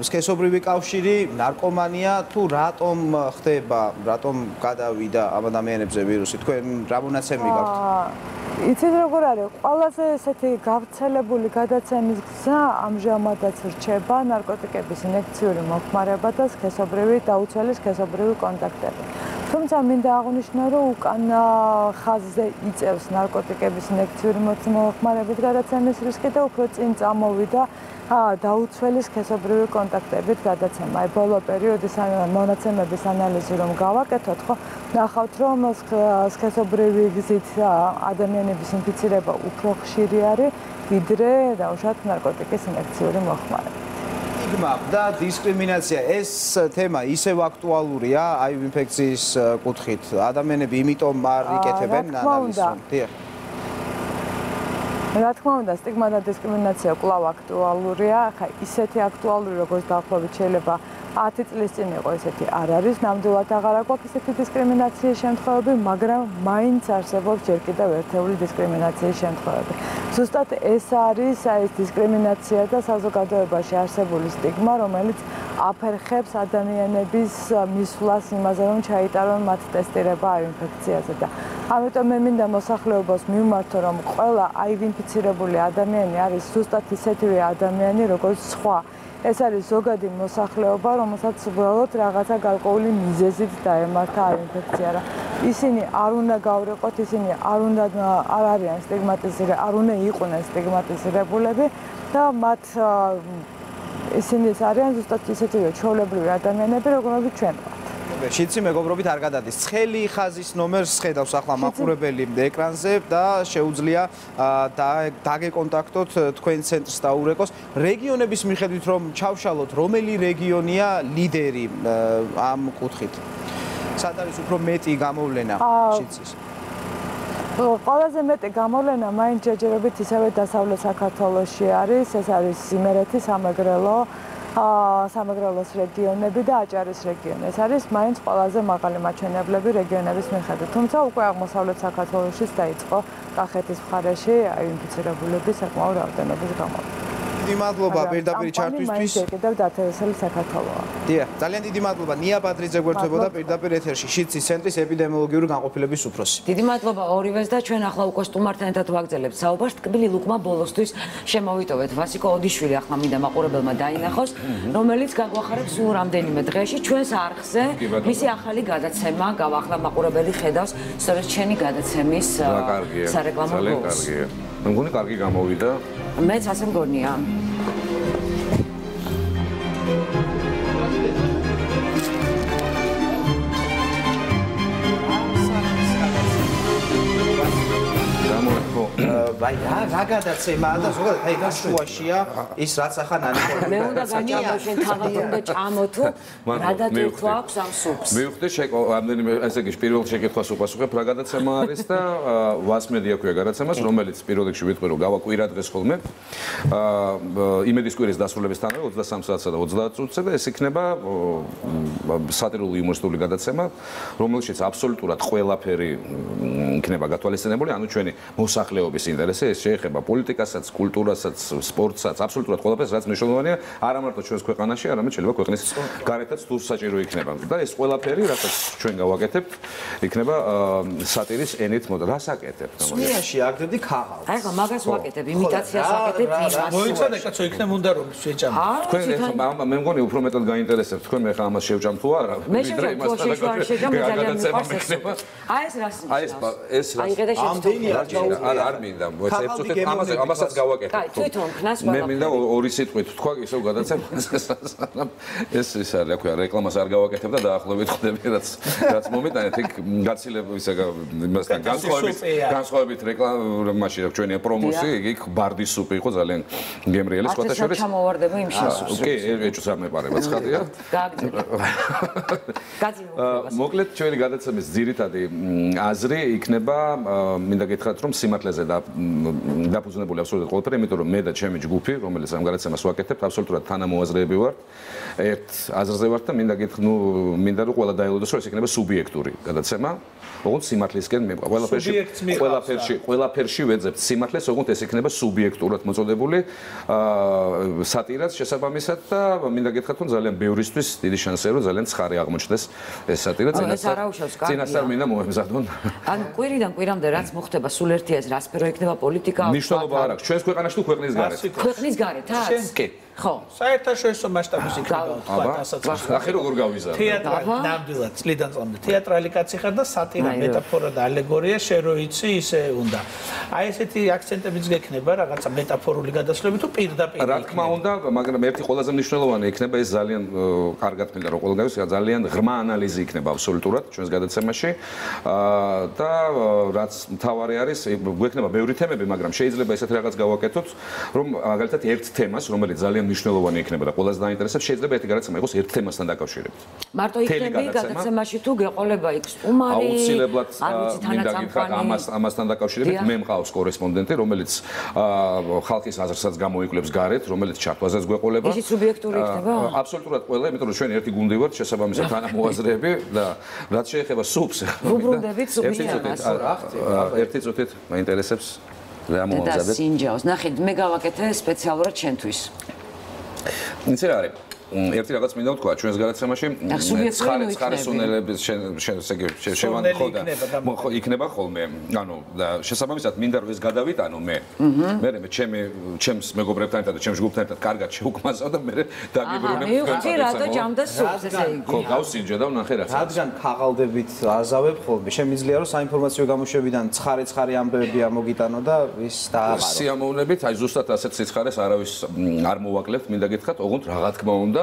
სქესობრივი კავშირი, ნარკომანია თუ რატომ ხდება, რატომ გადავიდა ამ ადამიანებზე ვირუსი? თქვენ რა მონაცემი გაქვთ? იცით როგორ არის? ყველაზე ესეთი გავრცელებული გადაცემის გზა ამჟამადაც რჩება ნარკოტიკების ინექციური მოხმარება და სქესობრივი დაუცველი სქესობრივი კონტაქტები. თუმცა მინდა აღვნიშნო, რომ უკან ხაზზე იწევს ნარკოტიკების ინექციური მოხმარებით გადაცემის რისკი და უფრო წინ წამოვიდა დაუცველი სქესობრივი კონტაქტებით გადაცემა. აი ბოლო პერიოდის მონაცემების ანალიზი რომ გავაკეთოთ, ხო, ნახავთ რომ სქესობრივი გზით ადამიანების ინფიცირება უფრო ხშირი არის, ვიდრე დაუშვათ ნარკოტიკის ინექციური მოხმარება. და დისკრიმინაცია ეს თემა ისევ აქტუალურია აი ინფექციის კუთხით. ადამიანები იმიტომ არ იკეთებენ ანალიზს. რა თქმა უნდა, სტიგმა და დისკრიმინაცია კვლავ აქტუალურია. ხა ისეთი აქტუალური, როგორც დაახლოებით შეიძლება 10 წლის წინ იყო, ესეთი არ არის. ნამდვილად აღარ აქვს ესეთი დისკრიმინაციის შემთხვევები, მაგრამ მაინც არსებობს ჯერ კიდევ ერთეული დისკრიმინაციის შემთხვევები. ზუსტად ეს არის აი ეს დისკრიმინაცია და საზოგადოებაში არსებული სტიგმა, რომელიც აფერხებს ადამიანების მისვლას იმაზე, რომ ჩაიტარონ მათ ტესტირება აი ინფექციაზე და ამიტომ მე მინდა მოსახლეობას მივმართო, რომ ყველა აი ინფიცირებული ადამიანი არის ზუსტად ისეთივე ადამიანი, როგორც სხვა. ეს არის ზოგადი მოსახლეობა, რომელსაც უბრალოდ რაღაცა გარკვეული მიზეზით დაემართა აი ინფექცია რა. ისინი არ უნდა გავრიყოთ, ისინი არ არიან სტიგმატიზირებული, არ უნდა იყვნენ სტიგმატიზირებულები და მათ ისინი არიან ზუსტად ისეთივე ჩვეულებრივი ადამიანები, როგორიც ჩვენ ვართ. შიცი მეგობრობით არ გადადის. ცხელი ხაზის ნომერს ხედავს ახლა მაყურებელი ეკრანზე და შეუძლია დაგეკონტაქტოთ თქვენ ცენტრს დაურეკოს. რეგიონების მიხედვით რომ ჩავშალოთ, რომელი რეგიონია ლიდერი ამ კუთხით? სად არის უფრო მეტი გამოვლენა შიცის? ყველაზე მეტი გამოვლენა მაინც ჯერჯერობით ისევე დასავლეთ საქართველოში არის, ეს არის იმერეთი, სამეგრელოს რეგიონები და აჭარის რეგიონი. ეს არის მაინც ყველაზე მაღალი მაჩვენებლები რეგიონების მიხედვით. თუმცა უკვე აღმოსავლეთ საქართველოშიც დაიწყო კახეთის მხარეში აი ინფიცირებულების საკმაო რაოდენობის გამოვლენა. დიდი მადლობა პირდაპირ ჩართვისთვის. კიდევ დათერესელი საქართველოა. დიახ, ძალიან დიდი მადლობა. ნია პატრიძე გვერდებოდა პირდაპირ ეთერში შიცის ცენტრის ეპიდემიოლოგიური განყოფილების უფროსი. დიდი მადლობა ორივეს და ჩვენ ახლა უკვე სტუმართან ერთად ვაგრძელებთ საუბარს. ტკბილი ლუკმა ბოლოსთვის შემოვიტოვეთ. ვასიკო ოდიშვილი ახლა მინდა მაყურებელმა დაინახოს, რომელიც გაგვახარებს სულ რამდენიმე დღეში ჩვენს არხზე მისი ახალი გადაცემა. გავახლა მაყურებელი ხედავს სწორედ ჩვენი გადაცემის სარეკლამო ბლოკს. მე მგონი კარგი გამოვიდა. მეც ასე მგონია. აი რა გადაცემაა და ზოგადად აი გაშუაშია ის რაც ახლა ნანიკო მე უნდა განიარო შენ თავად უნდა ჭამო თუ რა დატვირთვა აქვს ამ სუპს მივხვდი ამდენიმე ესე იგი პირველ შეკითხვას უპასუხებ რა გადაცემა არის და ვასმედი აქვია გადაცემას რომელიც პირველ რიგში ვიტყვი რომ გავაკვირა დღეს ხოლმე იმედის კვირის დასრულებისთანავე 23 საათსა და 30 წუთზე და ეს იქნება სატირული იუმორისტული გადაცემა რომელშიც აბსოლუტურად ყველაფერი იქნება გათვალისწინებული ანუ ჩვენი მოსახლეობის ინტერესი ეს შეეხება პოლიტიკასაც, კულტურასაც, სპორტსაც, აბსოლუტურად ყველაფერს, რაც მნიშვნელოვანია არა მარტო ჩვენს ქვეყანაში, არამედ შეიძლება ქვეყნის გარეთაც თუ საჭირო იქნება. და ეს ყველაფერი, რასაც ჩვენ გავაკეთებთ, იქნება სატირის ენით მოდა. რას აკეთებთ? სვიაში აგდები ქაღალდს. აი ხა მაგას ვაკეთებ, იმიტაციას ვაკეთებ იმას. მოიცადე კაცო, იქნებ უნდა რომ შეჭამო. თქვენ მე მგონი უფრო მეტად გაინტერესებთ, თქვენ მე ხა ამას შევჭამ თუ არა? მე შევჭამ, ძალიან მიყვარს. აი ეს რას ნიშნავს? ეს რა არ მინდა ეწვიეთ ამასაც გავაკეთებ. კაი, თვითონ ქნას ყველა. მე მინდა ორი სიტყვით თქვა ისევ გადაცემას. ეს ის არის, რა ქვია, რეკლამას არ გავაკეთებ და დაახლოებით ხდები რაც მომიტანეთ იქ გაცილების იმასთან განსხვავებით რეკლამაში ჩვენი პრომოსი იქ ბარდის სუპი იყო ძალიან გემრიელი სხვათა შორის. ასე ჩამოვარდება იმ შესუსს. კი, ეჭვს არ მეპარება ცხადია. გააგზავნე. მოკლედ ჩვენი გადაცემის ძირითადი აზრი იქნება იქნება მინდა გითხრათ რომ სიმართლეზე დაფუძნებული აბსოლუტურად ყველაფერი, იმიტომ რომ მე და ჩემი ჯგუფი, რომელიც ამ გადაცემას ვაკეთებთ, აბსოლუტურად თანამოაზრეები ვართ. ერთ აზრზე ვართ და მინდა რომ ყველა დაელოდოს, რომ ეს იქნება სუბიექტური გადაცემა, ოღონდ სიმართლისკენ მე ყველაფერში ვეძებთ სიმართლეს, ოღონდ ეს იქნება სუბიექტურად მოწოდებული სატირაც შესაბამისად და მინდა გითხრათ რომ ძალიან ბევრისთვის დიდი შანსია რომ ძალიან ცხარი აღმოჩნდეს ეს სატირა წინასწარ მინდა მოემზადონ. ანუ კვირიდან კვირამდე რაც მოხდება სულ ერთი ეს რა სფერო იქნება პოლიტიკა მნიშვნელობა არ აქვს ჩვენს ქვეყანაში თუ ქვეყნის გარეთ. ქვეყნის გარეთაც? კი. ხო. საერთაშორისო მასშტაბის იქნება თქვა ასაცილო. ახლა როგორ გავიზარდე? თეატრალი ნამდვილად წლიდან წლამდე თეატრალი კაცი ხარ და სატირა, მეტაფორა და ალეგორია შენ რო იცი ისე უნდა. აი ესეთი აქცენტებიც გექნება რაღაცა მეტაფორული გადასვლები თუ პირდაპირ. რა თქმა უნდა, მაგრამ ერთი ყველაზე მნიშვნელოვანი იქნება ეს ძალიან კარგად მინდა რომ ყველა გავიგოს, ძალიან ღრმა ანალიზი იქნება აბსოლუტურად ჩვენს გადაცემაში. და რაც მთავარი არის, გვექნება ბევრი თემები, მაგრამ შეიძლება ესეთ რაღაც გავაკეთოთ, რომ მაგალითად ერთ თემას, რომელიც ძალიან მნიშვნელოვანი იქნება და ყველას დაინტერესებს, შეიძლება ერთი გადაცემა იყოს ერთ თემასთან დაკავშირებით. მარტო იქნები გადაცემაში თუ გეყოლება იქ სტუმარი, აუცილებლად მინდა გითხრათ ამასთან დაკავშირებით მე მყავს კორესპონდენტი, რომელიც ხალხის აზრსაც გამოიკლებს გარეთ, რომელიც ჩართვაზეც გვეყოლება. ისიც სუბიექტური იქნება? აბსოლუტურად ყველა, იმიტომ რომ ჩვენ ერთი გუნდი ვართ, შესაბამისად თანამოაზრეები და რაც შეეხება სუბს, უბრუნდებით სუბიექტურას. ერთი წუთით მაინტერესებს რა მომამზადეთ. და სინჯაოს. ნახეთ, მე გავაკეთე სპეციალურად ჩვენთვის. იცი რა არის? ერთი რაღაც მინდა ვთქვა ჩვენს გადაცემაში ხარისუნელების შევანი ხო და იქნება ხოლმე ანუ და შესაბამისად მინდა რომ ეს გადავიტანო მე ჩემს მეგობრებთან ერთად და ჩემს ჯგუფთან ერთად კარგად შევკმასავ და მე დაგიბრუნებ მე რატო ჯამდა სულს ესე იგი ხო გავსინჯე და ვნახე რა რადგან ქაღალდებით აზავებ ხოლმე შემიძლია რომ საინფორმაციო გამოშვებიდან ცხარე ამბები ამოგიტანო და ის დააყარო სიამოვნებით აი ზუსტად ასეთ სიცხარეს არავის არ მოვაკლებთ მინდა გითხრათ ოღონდ რა თქმა უნდა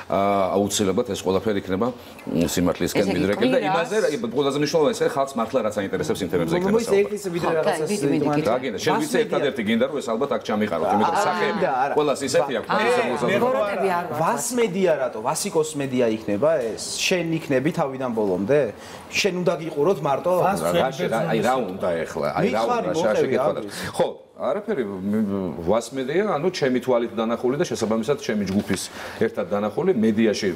აუცილებლად ეს ყველაფერი იქნება სიმართლისკენ მიდრეკილი და იმაზე ყველაზე მნიშვნელოვანი ეს ხალხს მართლა რაც აინტერესებს იმ თემებზე იქნება საუბარი. რა გინდა? შენ ვიცი ერთადერთი გინდა რომ ეს ალბათ აქ ჩამიყაროთ, იმიტომ რომ სახეები ყველას ისეთი აქვს. ვას მედია რატო? ვასიკოს მედია იქნება ეს? შენ იქნები თავიდან ბოლომდე? შენ უნდა გიყუროთ მარტო? აი რა უნდა ეხლა? აი რა უნდა შაშეკეთვა? ხო არაფერი ვასმედია, ანუ ჩემი თვალით დანახული და შესაბამისად ჩემი ჯგუფის ერთად დანახული მედიაში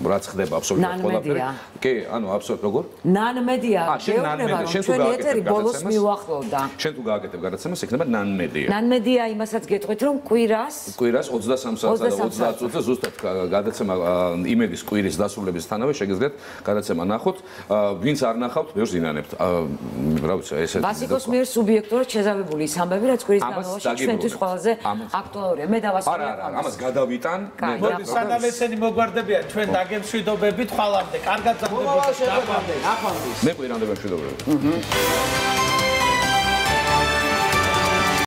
რაც ხდება აბსოლუტურად ყველაფერი. კი, ანუ აბსოლუტურად როგორ? ნანმედია. შენ თუ ეთერი ბოლოს მივახლოვდა. შენ თუ გააკეთებ გადაცემას, იქნება ნანმედია. ნანმედია იმასაც გეტყვით, რომ კვირას 23 საათსა და 30 წუთზე ზუსტად გადაცემა იმედის კვირის დასრულებისთანავე შეგიძლიათ გადაცემა ნახოთ. ვინც არ ნახავთ, ბევრს ინანებთ. რა ვიცი, ესეთი. ბასიკოს მიერ სუბიექტურად შეზავებული ის ამბები, რაც კვირის განმავლობაში ჩვენთვის ყველაზე აქტუალურია. მე დავასრულე ამას გადავიტან. მოდი სანამ ესენი მოგვარდებიან ჩვენ დაგემშვიდობებით ხვალამდე. კარგად გაგდებოდეთ. მე კვირამდე მშვიდობები.